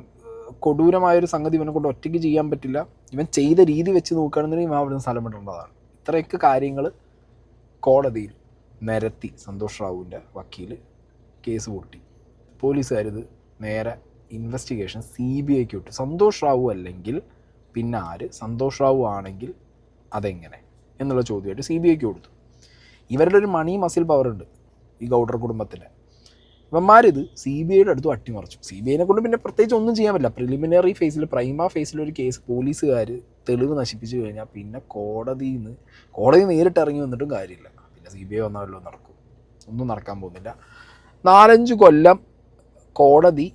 കൊടൂരമായൊരു സംഗതി ഇവനെ കൊണ്ട് ഒറ്റയ്ക്ക് ചെയ്യാൻ പറ്റില്ല. ഇവൻ ചെയ്ത രീതി വെച്ച് നോക്കുകയാണെന്നുണ്ടെങ്കിൽ ഇവൻ അവിടുന്ന് സ്ഥലം വിടേണ്ടതാണ്. ഇത്രയൊക്കെ കാര്യങ്ങൾ കോടതിയിൽ നിരത്തി സന്തോഷ് റാവുവിൻ്റെ വക്കീൽ കേസ് പൊട്ടി. പോലീസുകാരിത് നേരെ ഇൻവെസ്റ്റിഗേഷൻ CBIക്ക് വിട്ടു. സന്തോഷ് റാവു അല്ലെങ്കിൽ പിന്നെ ആര്? സന്തോഷ് റാവു ആണെങ്കിൽ അതെങ്ങനെ എന്നുള്ള ചോദ്യമായിട്ട് CBIക്ക് കൊടുത്തു. ഇവരുടെ ഒരു മണി മസിൽ പവറുണ്ട് ഈ ഗൗഡർ കുടുംബത്തിന്. ഇവന്മാരിത് CBIയുടെ അടുത്ത് അട്ടിമറിച്ചു. CBIനെ കൊണ്ട് പിന്നെ പ്രത്യേകിച്ച് ഒന്നും ചെയ്യാൻ പറ്റില്ല. പ്രിലിമിനറി ഫേസിൽ, പ്രൈമ ഫേസിലൊരു കേസ് പോലീസുകാർ തെളിവ് നശിപ്പിച്ചു കഴിഞ്ഞാൽ പിന്നെ കോടതി നേരിട്ട് ഇറങ്ങി വന്നിട്ടും കാര്യമില്ല. പിന്നെ CBI വന്നാലല്ലോ നടക്കും. ഒന്നും നടക്കാൻ പോകുന്നില്ല. 4-5 കൊല്ലം കോടതി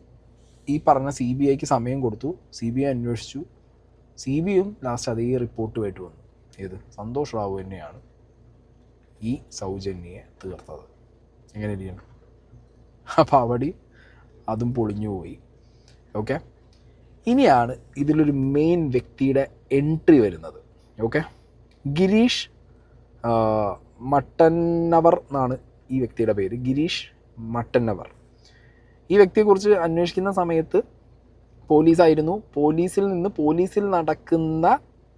ഈ പറഞ്ഞ CBIക്ക് സമയം കൊടുത്തു. CBI അന്വേഷിച്ചു. CBIയും ലാസ്റ്റ് അതേ റിപ്പോർട്ടുമായിട്ട് വന്നു. ഏത് സന്തോഷ് റാവു തന്നെയാണ് ഈ സൗജന്യയെ തീർത്തത്. എങ്ങനെ ഇരിക്കണം? അപ്പോൾ അവിടെ അതും പൊളിഞ്ഞു പോയി. ഓക്കെ, ഇനിയാണ് ഇതിലൊരു മെയിൻ വ്യക്തിയുടെ എൻട്രി വരുന്നത്. ഓക്കെ, ഗിരീഷ് മട്ടന്നവർ എന്നാണ് ഈ വ്യക്തിയുടെ പേര്. ഗിരീഷ് മട്ടന്നവർ. ഈ വ്യക്തിയെക്കുറിച്ച് അന്വേഷിക്കുന്ന സമയത്ത് പോലീസായിരുന്നു. പോലീസിൽ നടക്കുന്ന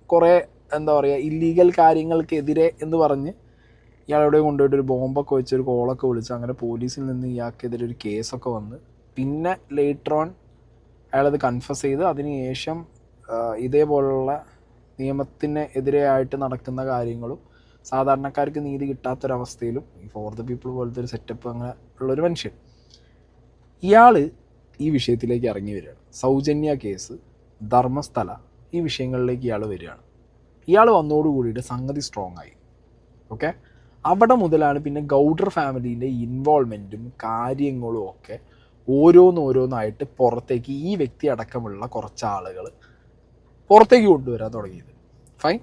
കുറേ എന്താ പറയുക ഇല്ലീഗൽ കാര്യങ്ങൾക്കെതിരെ എന്ന് പറഞ്ഞ് ഇയാളെവിടെ കൊണ്ടുപോയിട്ട് ഒരു ബോംബൊക്കെ വെച്ച് ഒരു കോളൊക്കെ വിളിച്ച് അങ്ങനെ പോലീസിൽ നിന്ന് ഇയാൾക്കെതിരെ ഒരു കേസൊക്കെ വന്ന് പിന്നെ ലേറ്റർ ഓൺ അയാളത് കൺഫസ് ചെയ്ത് അതിനുശേഷം ഇതേപോലുള്ള നിയമത്തിന് എതിരെയായിട്ട് നടക്കുന്ന കാര്യങ്ങളും സാധാരണക്കാർക്ക് നീതി കിട്ടാത്തൊരവസ്ഥയിലും ഈ ഫോർ ദ പീപ്പിൾ പോലത്തെ ഒരു സെറ്റപ്പ് അങ്ങനെ ഉള്ളൊരു മനുഷ്യൻ. ഇയാൾ ഈ വിഷയത്തിലേക്ക് ഇറങ്ങി വരികയാണ്. സൗജന്യ കേസ്, ധർമ്മസ്ഥല, ഈ വിഷയങ്ങളിലേക്ക് ഇയാൾ വരികയാണ്. ഇയാൾ വന്നോടുകൂടിയിട്ട് സംഗതി സ്ട്രോങ് ആയി. ഓക്കെ, അവിടെ മുതലാണ് പിന്നെ ഗൗഡർ ഫാമിലീൻ്റെ ഇൻവോൾവ്മെൻറ്റും കാര്യങ്ങളും ഒക്കെ ഓരോന്നായിട്ട് പുറത്തേക്ക് ഈ വ്യക്തി അടക്കമുള്ള കുറച്ച് ആളുകൾ പുറത്തേക്ക് കൊണ്ടുവരാൻ തുടങ്ങിയത്. ഫൈൻ.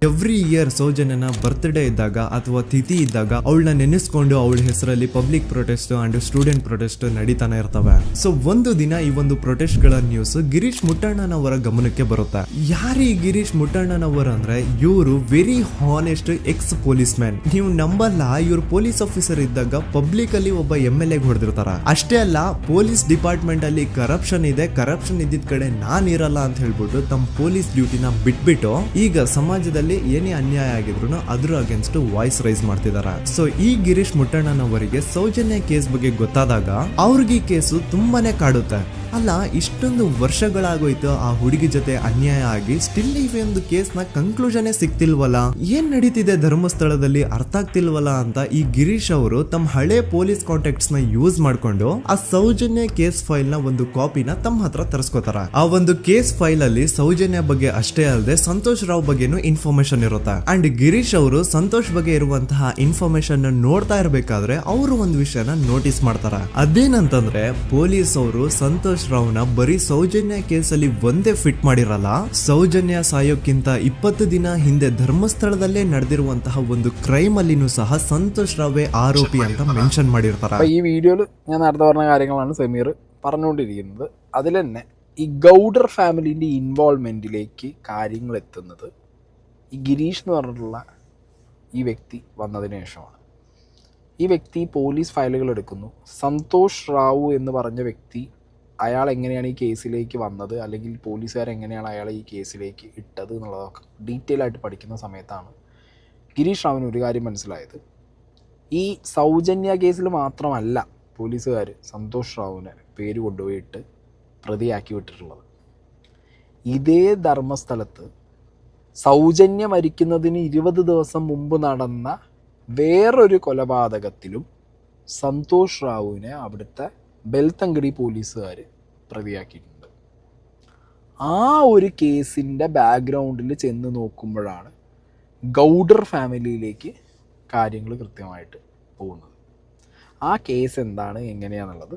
ಎವ್ರಿ ಇಯರ್ ಸೌಜನ್ಯನ ಬರ್ತ್ಡೇ ಇದ್ದಾಗ ಅಥವಾ ತಿಥಿ ಇದ್ದಾಗ ಅವಳನ್ನ ನೆನೆಸ್ಕೊಂಡು ಅವಳ ಹೆಸರಲ್ಲಿ public protest and student protest ನಡೀತಾನೆ ಇರ್ತವೆ. ಸೊ ಒಂದು ದಿನ ಈ ಒಂದು ಪ್ರೊಟೆಸ್ಟ್ ಗಳ ನ್ಯೂಸ್ ಗಿರೀಶ್ ಮುಟ್ಟಣ್ಣನವರ ಗಮನಕ್ಕೆ ಬರುತ್ತೆ. ಯಾರು ಈ ಗಿರೀಶ್ ಮುಟ್ಟಣ್ಣನವರ ಅಂದ್ರೆ ಇವರು very honest X police man. ನೀವು ನಂಬಲ್ಲ, ಇವರು ಪೊಲೀಸ್ ಆಫೀಸರ್ ಇದ್ದಾಗ ಪಬ್ಲಿಕ್ ಅಲ್ಲಿ ಒಬ್ಬ MLA ಹೊಡೆದಿರ್ತಾರ. ಅಷ್ಟೇ ಅಲ್ಲ, ಪೊಲೀಸ್ ಡಿಪಾರ್ಟ್ಮೆಂಟ್ ಅಲ್ಲಿ ಕರಪ್ಷನ್ ಇದೆ, ಕರಪ್ಷನ್ ಇದ್ದಿದ್ ಕಡೆ ನಾನ್ ಇರಲ್ಲ ಅಂತ ಹೇಳ್ಬಿಟ್ಟು ತಮ್ಮ ಪೊಲೀಸ್ ಡ್ಯೂಟಿನ ಬಿಟ್ಬಿಟ್ಟು ಈಗ ಸಮಾಜದಲ್ಲಿ ಏನೇ ಅನ್ಯಾಯ ಆಗಿದ್ರು ಅದ್ರ ಅಗೇನ್ಸ್ಟ್ ವಾಯ್ಸ್ ರೈಸ್ ಮಾಡ್ತಿದ್ದಾರೆ. ಸೊ ಈ ಗಿರೀಶ್ ಮುಟ್ಟಣ್ಣನವರಿಗೆ ಸೌಜನ್ಯ ಕೇಸ್ ಬಗ್ಗೆ ಗೊತ್ತಾದಾಗ ಅವ್ರಿಗೆ ಈ ಕೇಸು ತುಂಬಾನೇ ಕಾಡುತ್ತೆ. ಅಲ್ಲ, ಇಷ್ಟೊಂದು ವರ್ಷಗಳಾಗೋಯ್ತು ಆ ಹುಡುಗಿ ಜೊತೆ ಅನ್ಯಾಯ ಆಗಿ, ಸ್ಟಿಲ್ ಈ ಒಂದು ಕೇಸ್ನ ಕನ್ಕ್ಲೂಷನ್ ಸಿಕ್ತಿಲ್ವಲ್ಲ, ಏನ್ ನಡೀತಿದೆ ಧರ್ಮಸ್ಥಳದಲ್ಲಿ ಅರ್ಥ ಆಗ್ತಿಲ್ವಲ್ಲ ಅಂತ ಈ ಗಿರೀಶ್ ಅವರು ತಮ್ಮ ಹಳೆ ಪೊಲೀಸ್ ಕಾಂಟ್ಯಾಕ್ಟ್ಸ್ ನ ಯೂಸ್ ಮಾಡ್ಕೊಂಡು ಆ ಸೌಜನ್ಯ ಕೇಸ್ ಫೈಲ್ ನ ಒಂದು ಕಾಪಿನ ತಮ್ಮ ಹತ್ರ ತರಿಸ್ಕೋತಾರ. ಆ ಒಂದು ಕೇಸ್ ಫೈಲ್ ಅಲ್ಲಿ ಸೌಜನ್ಯ ಬಗ್ಗೆ ಅಷ್ಟೇ ಅಲ್ಲದೆ ಸಂತೋಷ್ ರಾವ್ ಬಗ್ಗೆನೂ ಇನ್ಫಾರ್ಮೇಶನ್ ಇರುತ್ತೆ. ಅಂಡ್ ಗಿರೀಶ್ ಅವರು ಸಂತೋಷ್ ಬಗ್ಗೆ ಇರುವಂತಹ ಇನ್ಫಾರ್ಮೇಶನ್ ನೋಡ್ತಾ ಇರ್ಬೇಕಾದ್ರೆ ಅವರು ಒಂದು ವಿಷಯನ ನೋಟಿಸ್ ಮಾಡ್ತಾರ. ಅದೇನಂತಂದ್ರೆ ಪೊಲೀಸ್ ಅವರು ಸಂತೋಷ್ ರಾವ್ನ ಬರೀ ಸೌಜನ್ಯ ಕೇಸಲ್ಲಿ ಒಂದೇ ಫಿಟ್ ಮಾಡಿರಲ್ಲ, ಸೌಜನ್ಯ ಸಾಯೋಕ್ಕಿಂತ 20 ದಿನ ಹಿಂದೆ ಧರ್ಮಸ್ಥಳದಲ್ಲೇ ನಡೆದಿರುವಂತಹ ಒಂದು ಕ್ರೈಮ್ ಅಲ್ಲಿನೂ ಸಹ ಸಂತೋಷ್ ರಾವೇ ಆರೋಪಿ ಅಂತ ಮೆನ್ಷನ್ ಮಾಡಿರ್ತಾರೆ. ഈ വീഡിയോയിൽ ഞാൻ നേരത്തെ പറഞ്ഞ കാര്യങ്ങളാണ് സമീർ പറഞ്ഞുകൊണ്ടിരിക്കുന്നത്. അതിൽ തന്നെ ഈ ഗൗഡർ ഫാമിലിൻ്റെ ഇൻവോൾവ്മെൻറ്റിലേക്ക് കാര്യങ്ങൾ എത്തുന്നത് ഈ ഗിരീഷ് എന്ന് പറഞ്ഞിട്ടുള്ള ഈ വ്യക്തി വന്നതിന് ശേഷമാണ്. ഈ വ്യക്തി പോലീസ് ഫയലുകൾ എടുക്കുന്നു. സന്തോഷ് റാവു എന്ന് പറഞ്ഞ വ്യക്തി അയാൾ എങ്ങനെയാണ് ഈ കേസിലേക്ക് വന്നത്, അല്ലെങ്കിൽ പോലീസുകാരെങ്ങനെയാണ് അയാളെ ഈ കേസിലേക്ക് ഇട്ടത് എന്നുള്ളതൊക്കെ ഡീറ്റെയിൽ ആയിട്ട് പഠിക്കുന്ന സമയത്താണ് ഗിരീഷ് റാവിന് ഒരു കാര്യം മനസ്സിലായത്. ഈ സൗജന്യ കേസിൽ മാത്രമല്ല പോലീസുകാർ സന്തോഷ് റാവുവിനെ പേര് കൊണ്ടുപോയിട്ട് പ്രതിയാക്കി വിട്ടിട്ടുള്ളത്. ഇതേ ധർമ്മസ്ഥലത്ത് സൗജന്യ മരിക്കുന്നതിന് 20 ദിവസം മുമ്പ് നടന്ന വേറൊരു കൊലപാതകത്തിലും സന്തോഷ് റാവുവിനെ അവിടുത്തെ ബെൽത്തങ്കടി പോലീസുകാർ പ്രതിയാക്കിയിട്ടുണ്ട്. ആ ഒരു കേസിൻ്റെ ബാക്ക്ഗ്രൗണ്ടിൽ ചെന്ന് നോക്കുമ്പോഴാണ് ഗൗഡർ ഫാമിലിയിലേക്ക് കാര്യങ്ങൾ കൃത്യമായിട്ട് പോകുന്നത്. ആ കേസ് എന്താണ്, എങ്ങനെയാണെന്നുള്ളത്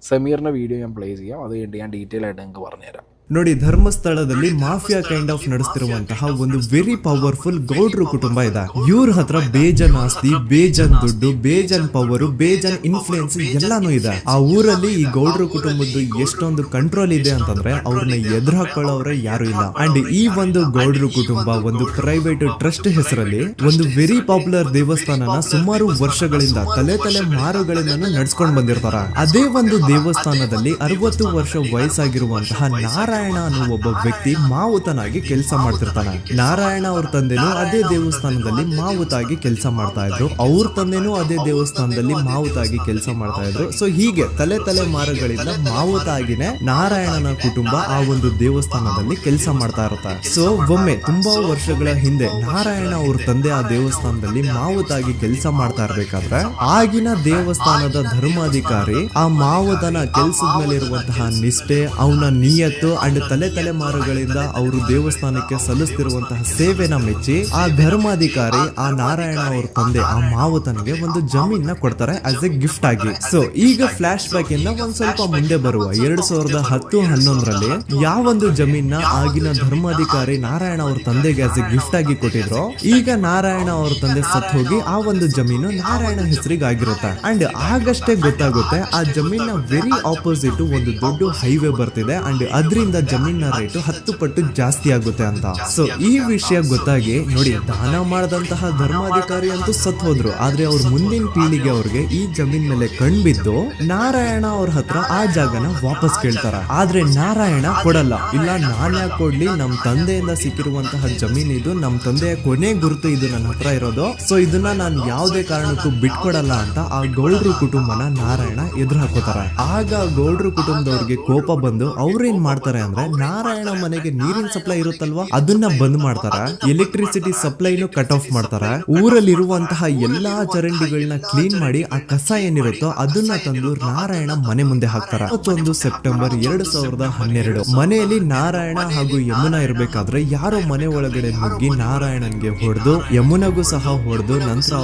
സമീറിൻ്റെ വീഡിയോ ഞാൻ പ്ലേ ചെയ്യാം. അത് കഴിഞ്ഞ് ഞാൻ ഡീറ്റെയിൽ ആയിട്ട് നിങ്ങൾക്ക് പറഞ്ഞുതരാം. ನೋಡಿ, ಧರ್ಮಸ್ಥಳದಲ್ಲಿ ಮಾಫಿಯಾ ಕೈಂಡ್ ಆಫ್ ನಡೆಸ್ತಿರುವಂತಹ ಒಂದು ವೆರಿ ಪವರ್ಫುಲ್ ಗೌಡ್ರು ಕುಟುಂಬ ಇದೆ. ಇವ್ರ ಹತ್ರ ಬೇಜನ್ ಆಸ್ತಿ, ಬೇಜನ್ ದುಡ್ಡು, ಬೇಜನ್ ಪವರ್, ಬೇಜನ್ ಇನ್ಫ್ಲೂಯೆನ್ಸ್ ಎಲ್ಲಾನು ಇದೆ. ಆ ಊರಲ್ಲಿ ಈ ಗೌಡ್ರು ಕುಟುಂಬದ್ದು ಎಷ್ಟೊಂದು ಕಂಟ್ರೋಲ್ ಇದೆ ಅಂತಂದ್ರೆ ಅವ್ರನ್ನ ಎದುರು ಹಾಕೊಳ್ಳೋರೆ ಯಾರು ಇಲ್ಲ. ಅಂಡ್ ಈ ಒಂದು ಗೌಡ್ರು ಕುಟುಂಬ ಒಂದು ಪ್ರೈವೇಟ್ ಟ್ರಸ್ಟ್ ಹೆಸರಲ್ಲಿ ಒಂದು ವೆರಿ ಪಾಪ್ಯುಲರ್ ದೇವಸ್ಥಾನನ ಸುಮಾರು ವರ್ಷಗಳಿಂದ ತಲೆ ಮಾರುಗಳಿಂದ ನಡ್ಸ್ಕೊಂಡ್ ಬಂದಿರ್ತಾರ. ಅದೇ ಒಂದು ದೇವಸ್ಥಾನದಲ್ಲಿ 60 ವರ್ಷ ವಯಸ್ಸಾಗಿರುವಂತಹ ನಾರಾಯಣ ಅನ್ನೋ ಒಬ್ಬ ವ್ಯಕ್ತಿ ಮಾವುತನಾಗಿ ಕೆಲಸ ಮಾಡ್ತಿರ್ತಾನೆ. ನಾರಾಯಣ ಅವ್ರ ತಂದೆನೂ ಅದೇ ದೇವಸ್ಥಾನದಲ್ಲಿ ಮಾವುತಾಗಿ ಕೆಲಸ ಮಾಡ್ತಾ ಇದ್ರು, ಅವ್ರ ತಂದೆನೂ ಅದೇ ದೇವಸ್ಥಾನದಲ್ಲಿ ಮಾವುತಾಗಿ ಕೆಲಸ ಮಾಡ್ತಾ ಇದ್ರು. ಸೊ ಹೀಗೆ ತಲೆ ಮಾರುಗಳಿಂದ ಮಾವುತಾಗಿನೇ ನಾರಾಯಣನ ಕುಟುಂಬ ಆ ಒಂದು ದೇವಸ್ಥಾನದಲ್ಲಿ ಕೆಲಸ ಮಾಡ್ತಾ ಇರುತ್ತೆ. ಸೊ ಒಮ್ಮೆ ತುಂಬಾ ವರ್ಷಗಳ ಹಿಂದೆ ನಾರಾಯಣ ಅವ್ರ ತಂದೆ ಆ ದೇವಸ್ಥಾನದಲ್ಲಿ ಮಾವುತಾಗಿ ಕೆಲಸ ಮಾಡ್ತಾ ಇರ್ಬೇಕಾದ್ರೆ ಆಗಿನ ದೇವಸ್ಥಾನದ ಧರ್ಮಾಧಿಕಾರಿ ಆ ಮಾವುತನ ಕೆಲಸದ ಮೇಲೆ ಇರುವಂತಹ ನಿಷ್ಠೆ, ಅವನ ನಿಯತ್ತು ಅಂಡ್ ತಲೆಮಾರುಗಳಿಂದ ಅವರು ದೇವಸ್ಥಾನಕ್ಕೆ ಸಲ್ಲಿಸ್ತಿರುವಂತಹ ಸೇವೆನ ಮೆಚ್ಚಿ ಆ ಧರ್ಮಾಧಿಕಾರಿ ಆ ನಾರಾಯಣ ಅವ್ರ ತಂದೆ ಆ ಮಾವತನಿಗೆ ಒಂದು ಜಮೀನ ಕೊಡ್ತಾರೆ ಆಸ್ ಎ ಗಿಫ್ಟ್ ಆಗಿ. ಸೊ ಈಗ ಫ್ಲಾಶ್ ಬ್ಯಾಕ್ ಇಂದ ಒಂದ್ ಸ್ವಲ್ಪ ಮುಂದೆ ಬರುವ 2010-11ರಲ್ಲಿ ಯಾವೊಂದು ಜಮೀನ ಆಗಿನ ಧರ್ಮಾಧಿಕಾರಿ ನಾರಾಯಣ ಅವ್ರ ತಂದೆಗೆ ಆಸ್ ಎ ಗಿಫ್ಟ್ ಆಗಿ ಕೊಟ್ಟಿದ್ರು, ಈಗ ನಾರಾಯಣ ಅವ್ರ ತಂದೆ ಸತ್ ಹೋಗಿ ಆ ಒಂದು ಜಮೀನು ನಾರಾಯಣ ಹೆಸರಿಗೆ ಆಗಿರುತ್ತೆ. ಅಂಡ್ ಆಗಷ್ಟೇ ಗೊತ್ತಾಗುತ್ತೆ ಆ ಜಮೀನ ವೆರಿ ಆಪೋಸಿಟ್ ಒಂದು ದೊಡ್ಡ ಹೈವೇ ಬರ್ತಿದೆ ಅಂಡ್ ಅದರಿಂದ ಜಮೀನ ರೇಟು 10 ಪಟ್ಟು ಜಾಸ್ತಿ ಆಗುತ್ತೆ ಅಂತ. ಸೊ ಈ ವಿಷಯ ಗೊತ್ತಾಗಿ ನೋಡಿ, ದಾನ ಮಾಡದಂತಹ ಧರ್ಮಾಧಿಕಾರಿ ಅಂತೂ ಸತ್ ಹೋದ್ರು, ಆದ್ರೆ ಅವ್ರ ಮುಂದಿನ ಪೀಳಿಗೆ ಅವ್ರಿಗೆ ಈ ಜಮೀನ್ ಮೇಲೆ ಕಣ್ಬಿದ್ದು ನಾರಾಯಣ ಅವ್ರ ಹತ್ರ ಆ ಜಾಗನ ವಾಪಸ್ ಕೇಳ್ತಾರ. ಆದ್ರೆ ನಾರಾಯಣ ಕೊಡಲ್ಲ. ಇಲ್ಲ, ನಾನ್ ಯಾಕೆ ಕೊಡ್ಲಿ, ನಮ್ ತಂದೆಯಿಂದ ಸಿಕ್ಕಿರುವಂತಹ ಜಮೀನ್ ಇದು, ನಮ್ ತಂದೆಯ ಕೊನೆ ಗುರುತು ಇದು ನನ್ನ ಹತ್ರ ಇರೋದು, ಸೊ ಇದನ್ನ ನಾನು ಯಾವುದೇ ಕಾರಣಕ್ಕೂ ಬಿಟ್ಕೊಡಲ್ಲ ಅಂತ ಆ ಗೌಡ್ರು ಕುಟುಂಬನ ನಾರಾಯಣ ಎದುರು ಹಾಕೋತಾರೆ. ಆಗ ಗೌಡ್ರು ಕುಟುಂಬದವ್ರಿಗೆ ಕೋಪ ಬಂದು ಅವ್ರೇನ್ ಮಾಡ್ತಾರೆ ಅಂದ್ರೆ, ನಾರಾಯಣ ಮನೆಗೆ ನೀರಿನ ಸಪ್ಲೈ ಇರುತ್ತಲ್ವಾ ಅದನ್ನ ಬಂದ್ ಮಾಡ್ತಾರೆ, ಎಲೆಕ್ಟ್ರಿಸಿಟಿ ಸಪ್ಲೈನು ಕಟ್ ಆಫ್ ಮಾಡ್ತಾರೆ, ಊರಲ್ಲಿರುವಂತಹ ಎಲ್ಲಾ ಚರಂಡಿಗಳನ್ನ ಕ್ಲೀನ್ ಮಾಡಿ ಆ ಕಸ ಏನಿರುತ್ತೋ ಅದನ್ನ ತಂದು ನಾರಾಯಣ ಮನೆ ಮುಂದೆ ಹಾಕ್ತಾರೆ. 31 ಸೆಪ್ಟೆಂಬರ್ 2012 ಮನೆಯಲ್ಲಿ ನಾರಾಯಣ ಹಾಗೂ ಯಮುನಾ ಇರ್ಬೇಕಾದ್ರೆ ಯಾರೋ ಮನೆ ಒಳಗಡೆ ನುಗ್ಗಿ ನಾರಾಯಣನ್ಗೆ ಹೊಡೆದು ಯಮುನಾಗೂ ಸಹ ಹೊಡೆದು ನಂತರ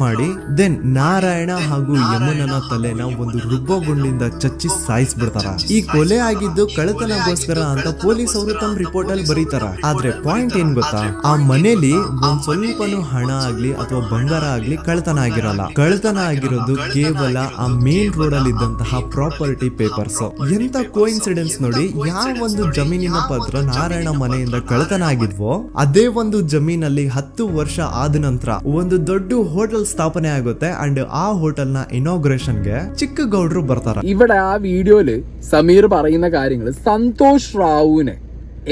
ಮಾಡಿ ದೆನ್ ನಾರಾಯಣ ಹಾಗೂ ಯಮುನನ ತಲೆನ ಒಂದು ರುಬ್ಬಗುಂಡಿಂದ ಚಚ್ಚಿ ಸಾಯಿಸ್ಬಿಡ್ತಾರ. ಈ ಕೊಲೆ ಆಗಿದ್ದು ಕಳ್ಳತನಗೋಸ್ಕರ ಅಂತ ಪೊಲೀಸ್ ಅವರು ತಮ್ಮ ರಿಪೋರ್ಟ್ ಅಲ್ಲಿ ಬರೀತಾರ. ಆದ್ರೆ ಪಾಯಿಂಟ್ ಏನ್ ಗೊತ್ತಾ, ಆ ಮನೇಲಿ ಒಂದ್ ಸ್ವಲ್ಪನೂ ಹಣ ಆಗ್ಲಿ ಅಥವಾ ಬಂಗಾರ ಆಗ್ಲಿ ಕಳ್ಳತನ ಆಗಿರಲ್ಲ. ಕಳ್ಳತನ ಆಗಿರೋದು ಕೇವಲ ಆ ಮೇನ್ ರೋಡ್ ಅಲ್ಲಿ ಇದ್ದಂತಹ ಪ್ರಾಪರ್ಟಿ ಪೇಪರ್ಸ್. ಎಂತ ಕೋಇನ್ಸಿಡೆನ್ಸ್ ನೋಡಿ, ಯಾವ ಒಂದು ಜಮೀನಿನ ಪತ್ರ ನಾರಾಯಣ ಮನೆಯಿಂದ ಕಳ್ಳತನ ಆಗಿದ್ವೋ ಅದೇ ಒಂದು ಜಮೀನಲ್ಲಿ 10 ವರ್ಷ ಆದ ನಂತರ ಒಂದು ದೊಡ್ಡ ಹೋಟೆಲ್ ಸ್ಥಾಪನೆ ಆಗುತ್ತೆ ಅಂಡ್ ಆ ಹೋಟೆಲ್ ನ ഇനോഗ്രേഷൻಗೆ ചിക്ക ഗൗഡർ ಬರ್ತಾರ. ഇവിടെ ആ വീഡിയോയില് സമീർ പറയുന്ന കാര്യങ്ങൾ സന്തോഷ് റാവുവിനെ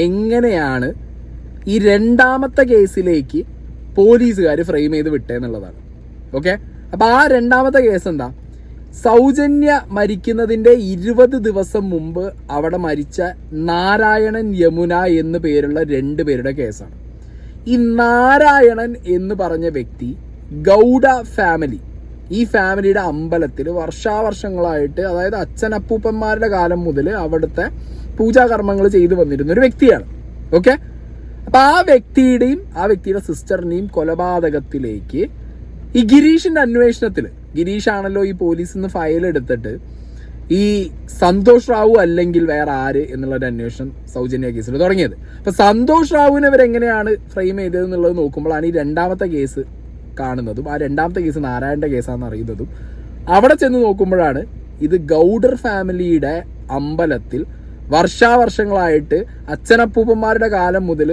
എങ്ങനെയാണ് ഈ രണ്ടാമത്തെ കേസിലേക്ക് പോലീസുകാർ ഫ്രെയിം ചെയ്ത് വിട്ടേന്നുള്ളതാണ്. ഓക്കെ, അപ്പൊ ആ രണ്ടാമത്തെ കേസ് എന്താ, സൗജന്യ മരിക്കുന്നതിന്റെ 20 ദിവസം മുമ്പ് അവിടെ മരിച്ച നാരായണൻ യമുന എന്ന് പേരുള്ള 2 പേരുടെ കേസാണ്. ഈ നാരായണൻ എന്ന് പറഞ്ഞ വ്യക്തി ഗൗഡ ഫാമിലി, ഈ ഫാമിലിയുടെ അമ്പലത്തിൽ വർഷാവർഷങ്ങളായിട്ട്, അതായത് അച്ഛനപ്പൂപ്പന്മാരുടെ കാലം മുതൽ അവിടുത്തെ പൂജാകർമ്മങ്ങൾ ചെയ്തു വന്നിരുന്ന ഒരു വ്യക്തിയാണ്. ഓക്കെ, അപ്പൊ ആ വ്യക്തിയുടെയും ആ വ്യക്തിയുടെ സിസ്റ്ററിനെയും കൊലപാതകത്തിലേക്ക് ഈ ഗിരീഷിന്റെ അന്വേഷണത്തിൽ, ഗിരീഷാണല്ലോ ഈ പോലീസിൽ നിന്ന് ഫയൽ എടുത്തിട്ട് ഈ സന്തോഷ് റാവു അല്ലെങ്കിൽ വേറെ ആര് എന്നുള്ളൊരു അന്വേഷണം സൗജന്യ കേസിൽ തുടങ്ങിയത്. അപ്പൊ സന്തോഷ് റാവുവിനെ ഇവരെങ്ങനെയാണ് ഫ്രെയിം ചെയ്തത് എന്നുള്ളത് നോക്കുമ്പോഴാണ് ഈ രണ്ടാമത്തെ കേസ് കാണുന്നതും ആ രണ്ടാമത്തെ കേസ് നാരായണന്റെ കേസാണെന്ന് അറിയുന്നതും. അവിടെ ചെന്ന് നോക്കുമ്പോഴാണ് ഇത് ഗൗഡർ ഫാമിലിയുടെ അമ്പലത്തിൽ വർഷാവർഷങ്ങളായിട്ട് അച്ഛനപ്പൂപ്പന്മാരുടെ കാലം മുതൽ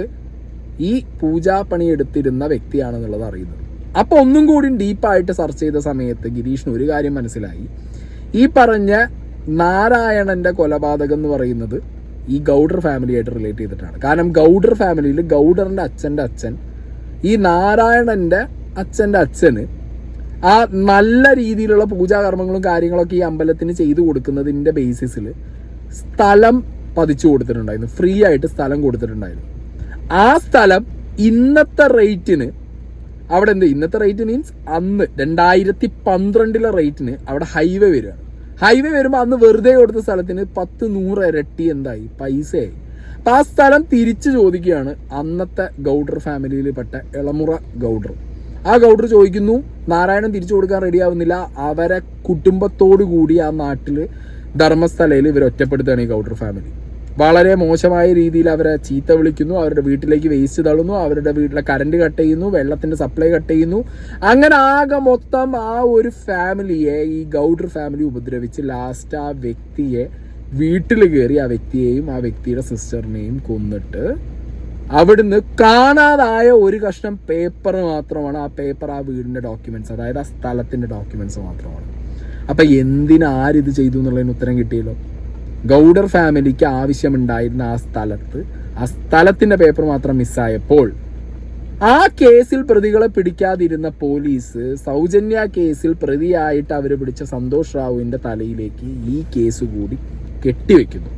ഈ പൂജാപ്പണി എടുത്തിരുന്ന വ്യക്തിയാണെന്നുള്ളത് അറിയുന്നത്. അപ്പൊ ഒന്നും കൂടി ഡീപ്പായിട്ട് സെർച്ച് ചെയ്ത സമയത്ത് ഗിരീഷിന് ഒരു കാര്യം മനസ്സിലായി, ഈ പറഞ്ഞ നാരായണന്റെ കൊലപാതകം എന്ന് പറയുന്നത് ഈ ഗൗഡർ ഫാമിലിയായിട്ട് റിലേറ്റ് ചെയ്തിട്ടാണ്. കാരണം ഗൗഡർ ഫാമിലിയിൽ ഗൗഡറിന്റെ അച്ഛൻ്റെ അച്ഛൻ ഈ നാരായണന്റെ അച്ഛൻ്റെ അച്ഛന് ആ നല്ല രീതിയിലുള്ള പൂജാകർമ്മങ്ങളും കാര്യങ്ങളൊക്കെ ഈ അമ്പലത്തിന് ചെയ്തു കൊടുക്കുന്നതിൻ്റെ ബേസിസിൽ സ്ഥലം പതിച്ചു കൊടുത്തിട്ടുണ്ടായിരുന്നു, ഫ്രീ ആയിട്ട് സ്ഥലം കൊടുത്തിട്ടുണ്ടായിരുന്നു. ആ സ്ഥലം ഇന്നത്തെ റേറ്റിന് അവിടെ ഇന്നത്തെ റേറ്റ് മീൻസ് അന്ന് 2012 റേറ്റിന് അവിടെ ഹൈവേ വരികയാണ്. ഹൈവേ വരുമ്പോൾ അന്ന് വെറുതെ കൊടുത്ത സ്ഥലത്തിന് 10-100 ഇരട്ടി എന്തായി പൈസയായി. അപ്പം ആ സ്ഥലം തിരിച്ചു ചോദിക്കുകയാണ് അന്നത്തെ ഗൗഡർ ഫാമിലിയിൽ പെട്ട എളമുറ ഗൗഡർ. ആ ഗൗഡർ ചോദിക്കുന്നു, നാരായണൻ തിരിച്ചു കൊടുക്കാൻ റെഡിയാവുന്നില്ല, അവരെ കുടുംബത്തോടു കൂടി ആ നാട്ടിൽ ധർമ്മസ്ഥലയിൽ ഇവർ ഒറ്റപ്പെടുത്തുകയാണ് ഈ ഗൗഡർ ഫാമിലി. വളരെ മോശമായ രീതിയിൽ അവരെ ചീത്ത വിളിക്കുന്നു, അവരുടെ വീട്ടിലേക്ക് വേസ്റ്റ് തള്ളുന്നു, അവരുടെ വീട്ടിലെ കറണ്ട് കട്ട് ചെയ്യുന്നു, വെള്ളത്തിൻ്റെ സപ്ലൈ കട്ട് ചെയ്യുന്നു. അങ്ങനെ ആകെ മൊത്തം ആ ഒരു ഫാമിലിയെ ഈ ഗൗഡർ ഫാമിലി ഉപദ്രവിച്ച് ലാസ്റ്റ് ആ വ്യക്തിയെ വീട്ടിൽ കയറി ആ വ്യക്തിയെയും ആ വ്യക്തിയുടെ സിസ്റ്ററിനെയും കൊന്നിട്ട് അവിടുന്ന് കാണാതായ ഒരു കഷ്ണം പേപ്പർ മാത്രമാണ്. ആ പേപ്പർ ആ വീടിൻ്റെ ഡോക്യുമെൻറ്റ്സ്, അതായത് ആ സ്ഥലത്തിൻ്റെ ഡോക്യുമെൻറ്റ്സ് മാത്രമാണ്. അപ്പം എന്തിനാരിത് ചെയ്തു എന്നുള്ളതിന് ഉത്തരം കിട്ടിയല്ലോ. ഗൗഡർ ഫാമിലിക്ക് ആവശ്യമുണ്ടായിരുന്ന ആ സ്ഥലത്തിൻ്റെ പേപ്പർ മാത്രം മിസ്സായപ്പോൾ ആ കേസിൽ പ്രതികളെ പിടിക്കാതിരുന്ന പോലീസ് സൗജന്യ കേസിൽ പ്രതിയായിട്ട് അവർ പിടിച്ച സന്തോഷ് റാവുവിൻ്റെ തലയിലേക്ക് ഈ കേസ് കൂടി കെട്ടിവെക്കുന്നു.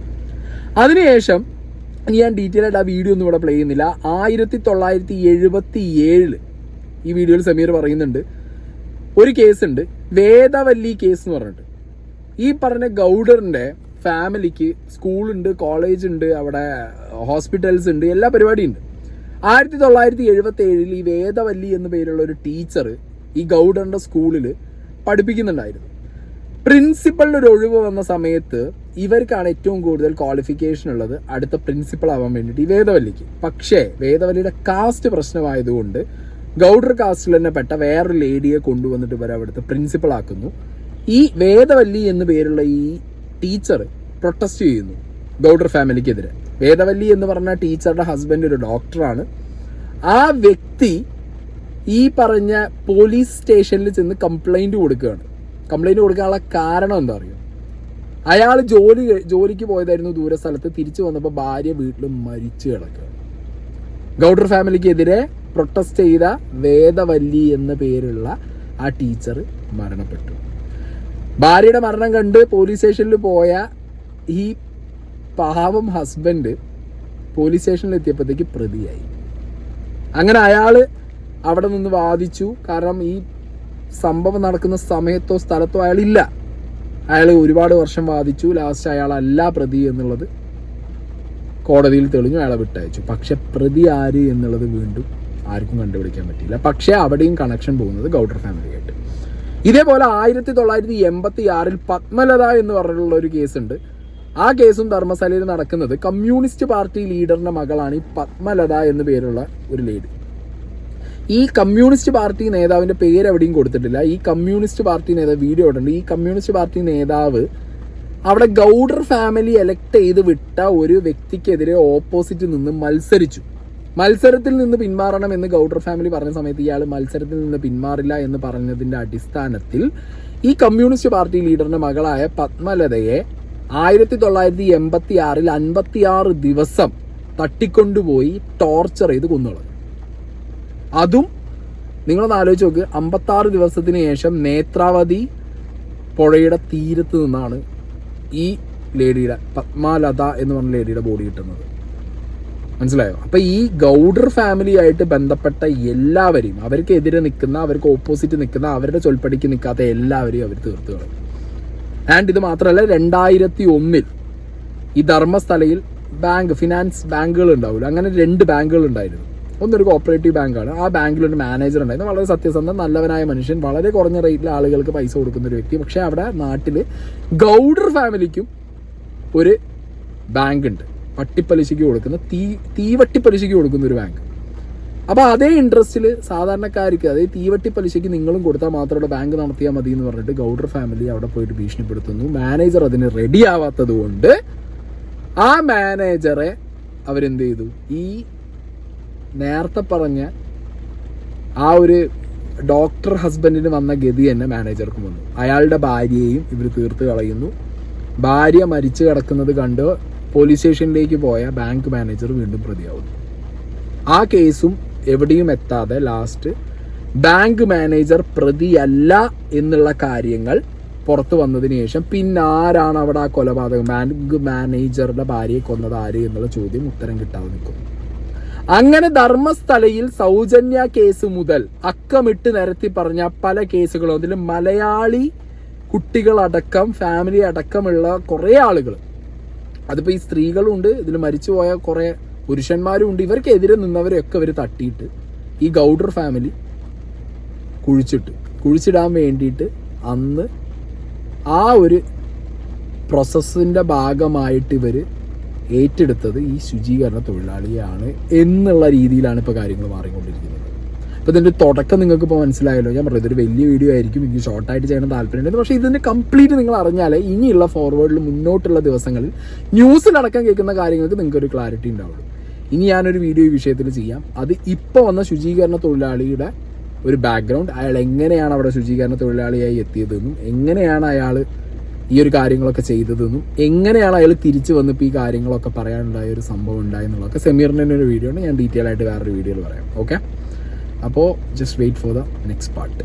അതിനുശേഷം ഞാൻ ഡീറ്റെയിൽ ആയിട്ട് ആ വീഡിയോ ഒന്നും ഇവിടെ പ്ലേ ചെയ്യുന്നില്ല. 1977 ഈ വീഡിയോയിൽ സമീർ പറയുന്നുണ്ട് ഒരു കേസുണ്ട്, വേദവല്ലി കേസ് എന്ന് പറഞ്ഞിട്ട്. ഈ പറഞ്ഞ ഗൗഡറിൻ്റെ ഫാമിലിക്ക് സ്കൂളുണ്ട്, കോളേജ് ഉണ്ട്, അവിടെ ഹോസ്പിറ്റൽസ് ഉണ്ട്, എല്ലാ പരിപാടിയും ഉണ്ട്. 1977 ഈ വേദവല്ലി എന്ന പേരുള്ള ഒരു ടീച്ചർ ഈ ഗൗഡറിൻ്റെ സ്കൂളിൽ പഠിപ്പിക്കുന്നുണ്ടായിരുന്നു. പ്രിൻസിപ്പളിന് ഒരു ഒഴിവ് വന്ന സമയത്ത് ഇവർക്കാണ് ഏറ്റവും കൂടുതൽ ക്വാളിഫിക്കേഷൻ ഉള്ളത് അടുത്ത പ്രിൻസിപ്പൾ ആവാൻ വേണ്ടിയിട്ട് ഈ വേദവല്ലിക്ക്. പക്ഷേ വേദവല്ലിയുടെ കാസ്റ്റ് പ്രശ്നമായതുകൊണ്ട് ഗൗഡർ കാസ്റ്റിൽ തന്നെ പെട്ട വേറൊരു ലേഡിയെ കൊണ്ടുവന്നിട്ട് ഇവരെ അവിടുത്തെ പ്രിൻസിപ്പൾ ആക്കുന്നു. ഈ വേദവല്ലി എന്ന് പേരുള്ള ഈ ടീച്ചർ പ്രൊട്ടസ്റ്റ് ചെയ്യുന്നു ഗൗഡർ ഫാമിലിക്കെതിരെ. വേദവല്ലി എന്ന് പറഞ്ഞ ടീച്ചറുടെ ഹസ്ബൻഡ് ഒരു ഡോക്ടറാണ്. ആ വ്യക്തി ഈ പറഞ്ഞ പോലീസ് സ്റ്റേഷനിൽ ചെന്ന് കംപ്ലൈൻറ്റ് കൊടുക്കുകയാണ്. കംപ്ലൈൻറ്റ് കൊടുക്കാനുള്ള കാരണം എന്താ അറിയോ? അയാൾ ജോലിക്ക് പോയതായിരുന്നു ദൂര സ്ഥലത്ത്. തിരിച്ചു വന്നപ്പോൾ ഭാര്യ വീട്ടിൽ മരിച്ചു കിടക്കുക. ഗൗഡർ ഫാമിലിക്കെതിരെ പ്രൊട്ടസ്റ്റ് ചെയ്ത വേദവല്ലി എന്ന പേരുള്ള ആ ടീച്ചർ മരണപ്പെട്ടു. ഭാര്യയുടെ മരണം കണ്ട് പോലീസ് സ്റ്റേഷനിൽ പോയ ഈ പാവം ഹസ്ബൻഡ് പോലീസ് സ്റ്റേഷനിൽ എത്തിയപ്പോഴത്തേക്ക് പ്രതിയായി. അങ്ങനെ അയാൾ അവിടെ നിന്ന് വാദിച്ചു. കാരണം ഈ സംഭവം നടക്കുന്ന സമയത്തോ സ്ഥലത്തോ അയാളില്ല. അയാൾ ഒരുപാട് വർഷം വാദിച്ചു. ലാസ്റ്റ് അയാളല്ല പ്രതി എന്നുള്ളത് കോടതിയിൽ തെളിഞ്ഞു. അയാളെ വിട്ടയച്ചു. പക്ഷെ പ്രതി ആര് എന്നുള്ളത് വീണ്ടും ആർക്കും കണ്ടുപിടിക്കാൻ പറ്റിയില്ല. പക്ഷേ അവിടെയും കണക്ഷൻ പോകുന്നത് ഗൗഡർ ഫാമിലിയായിട്ട്. ഇതേപോലെ 1986 പത്മലത എന്ന് പറഞ്ഞിട്ടുള്ള ഒരു കേസുണ്ട്. ആ കേസും ധർമ്മശാലയിൽ നടക്കുന്നത് കമ്മ്യൂണിസ്റ്റ് പാർട്ടി ലീഡറിന്റെ മകളാണ് ഈ പത്മലത എന്ന് പേരുള്ള ഒരു ലേഡി. ഈ കമ്മ്യൂണിസ്റ്റ് പാർട്ടി നേതാവിൻ്റെ പേര് എവിടെയും കൊടുത്തിട്ടില്ല. ഈ കമ്മ്യൂണിസ്റ്റ് പാർട്ടി നേതാവ് വീഡിയോ ഇടുന്നുണ്ട്. ഈ കമ്മ്യൂണിസ്റ്റ് പാർട്ടി നേതാവ് അവിടെ ഗൗഡർ ഫാമിലി എലക്ട് ചെയ്ത് വിട്ട ഒരു വ്യക്തിക്കെതിരെ ഓപ്പോസിറ്റ് നിന്ന് മത്സരിച്ചു. മത്സരത്തിൽ നിന്ന് പിന്മാറണം എന്ന് ഗൗഡർ ഫാമിലി പറഞ്ഞ സമയത്ത് ഇയാൾ മത്സരത്തിൽ നിന്ന് പിന്മാറില്ല എന്ന് പറഞ്ഞതിൻ്റെ അടിസ്ഥാനത്തിൽ ഈ കമ്മ്യൂണിസ്റ്റ് പാർട്ടി ലീഡറിൻ്റെ മകളായ പത്മലതയെ 1986 56 ദിവസം തട്ടിക്കൊണ്ടുപോയി ടോർച്ചർ ചെയ്ത് കൊന്നുകളഞ്ഞു. അതും നിങ്ങളൊന്ന് ആലോചിച്ച് നോക്ക്. 56 ദിവസത്തിന് ശേഷം നേത്രാവതി പുഴയുടെ തീരത്ത് നിന്നാണ് ഈ ലേഡിയുടെ പത്മലത എന്ന് പറഞ്ഞ ലേഡിയുടെ ബോഡി കിട്ടുന്നത്. മനസ്സിലായോ? അപ്പം ഈ ഗൗഡർ ഫാമിലി ആയിട്ട് ബന്ധപ്പെട്ട എല്ലാവരെയും, അവർക്കെതിരെ നിൽക്കുന്ന, അവർക്ക് ഓപ്പോസിറ്റ് നിൽക്കുന്ന, അവരുടെ ചൊൽപ്പടിക്ക് നിൽക്കാത്ത എല്ലാവരെയും അവർ തീർത്ത് കളയും. ആൻഡ് ഇത് മാത്രമല്ല, 2001 ഈ ധർമ്മസ്ഥലയിൽ ഫിനാൻസ് ബാങ്കുകൾ ഉണ്ടാവില്ല, അങ്ങനെ 2 ബാങ്കുകൾ ഉണ്ടായിരുന്നു. ഒന്നൊരു കോപ്പറേറ്റീവ് ബാങ്കാണ്. ആ ബാങ്കിലൊരു മാനേജർ ഉണ്ടായിരുന്നു. വളരെ സത്യസന്ധ നല്ലവനായ മനുഷ്യൻ, വളരെ കുറഞ്ഞ റേറ്റിൽ ആളുകൾക്ക് പൈസ കൊടുക്കുന്ന ഒരു വ്യക്തി. പക്ഷേ അവിടെ നാട്ടിൽ ഗൗഡർ ഫാമിലിക്കും ഒരു ബാങ്ക് ഉണ്ട്, പട്ടിപ്പലിശയ്ക്ക് കൊടുക്കുന്ന തീവട്ടിപ്പലിശയ്ക്ക് കൊടുക്കുന്ന ഒരു ബാങ്ക്. അപ്പോൾ അതേ ഇൻട്രസ്റ്റിൽ സാധാരണക്കാർക്ക്, അതായത് തീവട്ടിപ്പലിശയ്ക്ക് നിങ്ങളും കൊടുത്താൽ മാത്രമേ ബാങ്ക് നടത്തിയാൽ മതി എന്ന് പറഞ്ഞിട്ട് ഗൗഡർ ഫാമിലി അവിടെ പോയിട്ട് ഭീഷണിപ്പെടുത്തുന്നു. മാനേജർ അതിന് റെഡി ആവാത്തത് കൊണ്ട് ആ മാനേജറെ അവരെന്ത് ചെയ്തു? ഈ നേരത്തെ പറഞ്ഞ ആ ഒരു ഡോക്ടർ ഹസ്ബൻഡിന് വന്ന ഗതി തന്നെ മാനേജർക്കും വന്നു. അയാളുടെ ഭാര്യയെയും ഇവർ തീർത്ത് കളയുന്നു. ഭാര്യ മരിച്ചു കിടക്കുന്നത് കണ്ട് പോലീസ് സ്റ്റേഷനിലേക്ക് പോയ ബാങ്ക് മാനേജർ വീണ്ടും പ്രതിയാവുന്നു. ആ കേസും എവിടെയും എത്താതെ ലാസ്റ്റ് ബാങ്ക് മാനേജർ പ്രതിയല്ല എന്നുള്ള കാര്യങ്ങൾ പുറത്ത് വന്നതിന് ശേഷം പിന്നെ ആരാണ് അവിടെ ആ കൊലപാതകം, ബാങ്ക് മാനേജറുടെ ഭാര്യയെ കൊന്നത് ആര് എന്നുള്ള ചോദ്യം ഉത്തരം കിട്ടാതെ നിൽക്കുന്നു. അങ്ങനെ ധർമ്മസ്ഥലയിൽ സൗജന്യ കേസ് മുതൽ അക്കമിട്ട് നിരത്തി പറഞ്ഞ പല കേസുകളും, അതിൽ മലയാളി കുട്ടികളടക്കം ഫാമിലി അടക്കമുള്ള കുറേ ആളുകൾ, അതിപ്പോൾ ഈ സ്ത്രീകളും ഉണ്ട്, ഇതിൽ മരിച്ചുപോയ കുറേ പുരുഷന്മാരും ഉണ്ട്, ഇവർക്കെതിരെ നിന്നവരെയൊക്കെ ഇവർ തട്ടിയിട്ട് ഈ ഗൗഡർ ഫാമിലി കുഴിച്ചിടാൻ വേണ്ടിയിട്ട് അന്ന് ആ ഒരു പ്രോസസ്സിൻ്റെ ഭാഗമായിട്ട് ഇവർ ഏറ്റെടുത്തത് ഈ ശുചീകരണ തൊഴിലാളിയാണ് എന്നുള്ള രീതിയിലാണ് ഇപ്പോൾ കാര്യങ്ങൾ മാറിക്കൊണ്ടിരിക്കുന്നത്. അപ്പോൾ ഇതിൻ്റെ തുടക്കം നിങ്ങൾക്ക് ഇപ്പോൾ മനസ്സിലായല്ലോ. ഞാൻ പറഞ്ഞു ഇതൊരു വലിയ വീഡിയോ ആയിരിക്കും, എനിക്ക് ഷോർട്ടായിട്ട് ചെയ്യണം താല്പര്യമുണ്ട്. പക്ഷേ ഇതിൻ്റെ കംപ്ലീറ്റ് നിങ്ങൾ അറിഞ്ഞാലേ ഇനിയുള്ള ഫോർവേഡിൽ മുന്നോട്ടുള്ള ദിവസങ്ങളിൽ ന്യൂസിലടക്കം കേൾക്കുന്ന കാര്യങ്ങൾക്ക് നിങ്ങൾക്കൊരു ക്ലാരിറ്റി ഉണ്ടാവുള്ളൂ. ഇനി ഞാനൊരു വീഡിയോ ഈ വിഷയത്തിൽ ചെയ്യാം. അത് ഇപ്പോൾ വന്ന ശുചീകരണ തൊഴിലാളിയുടെ ഒരു ബാക്ക്ഗ്രൗണ്ട്, അയാൾ എങ്ങനെയാണ് അവിടെ ശുചീകരണ തൊഴിലാളിയായി എത്തിയതെന്നും എങ്ങനെയാണ് അയാൾ ഈ ഒരു കാര്യങ്ങളൊക്കെ ചെയ്തതെന്നും എങ്ങനെയാണ് അയാൾ തിരിച്ചു വന്നിപ്പോൾ ഈ കാര്യങ്ങളൊക്കെ പറയാനുണ്ടായ ഒരു സംഭവം ഉണ്ടായെന്നുള്ളതൊക്കെ സെമീറിൻ്റെ ഒരു വീഡിയോ ഉണ്ട്. ഞാൻ ഡീറ്റെയിൽ ആയിട്ട് വേറൊരു വീഡിയോയിൽ പറയാം. ഓക്കെ, അപ്പോൾ just wait for the next part.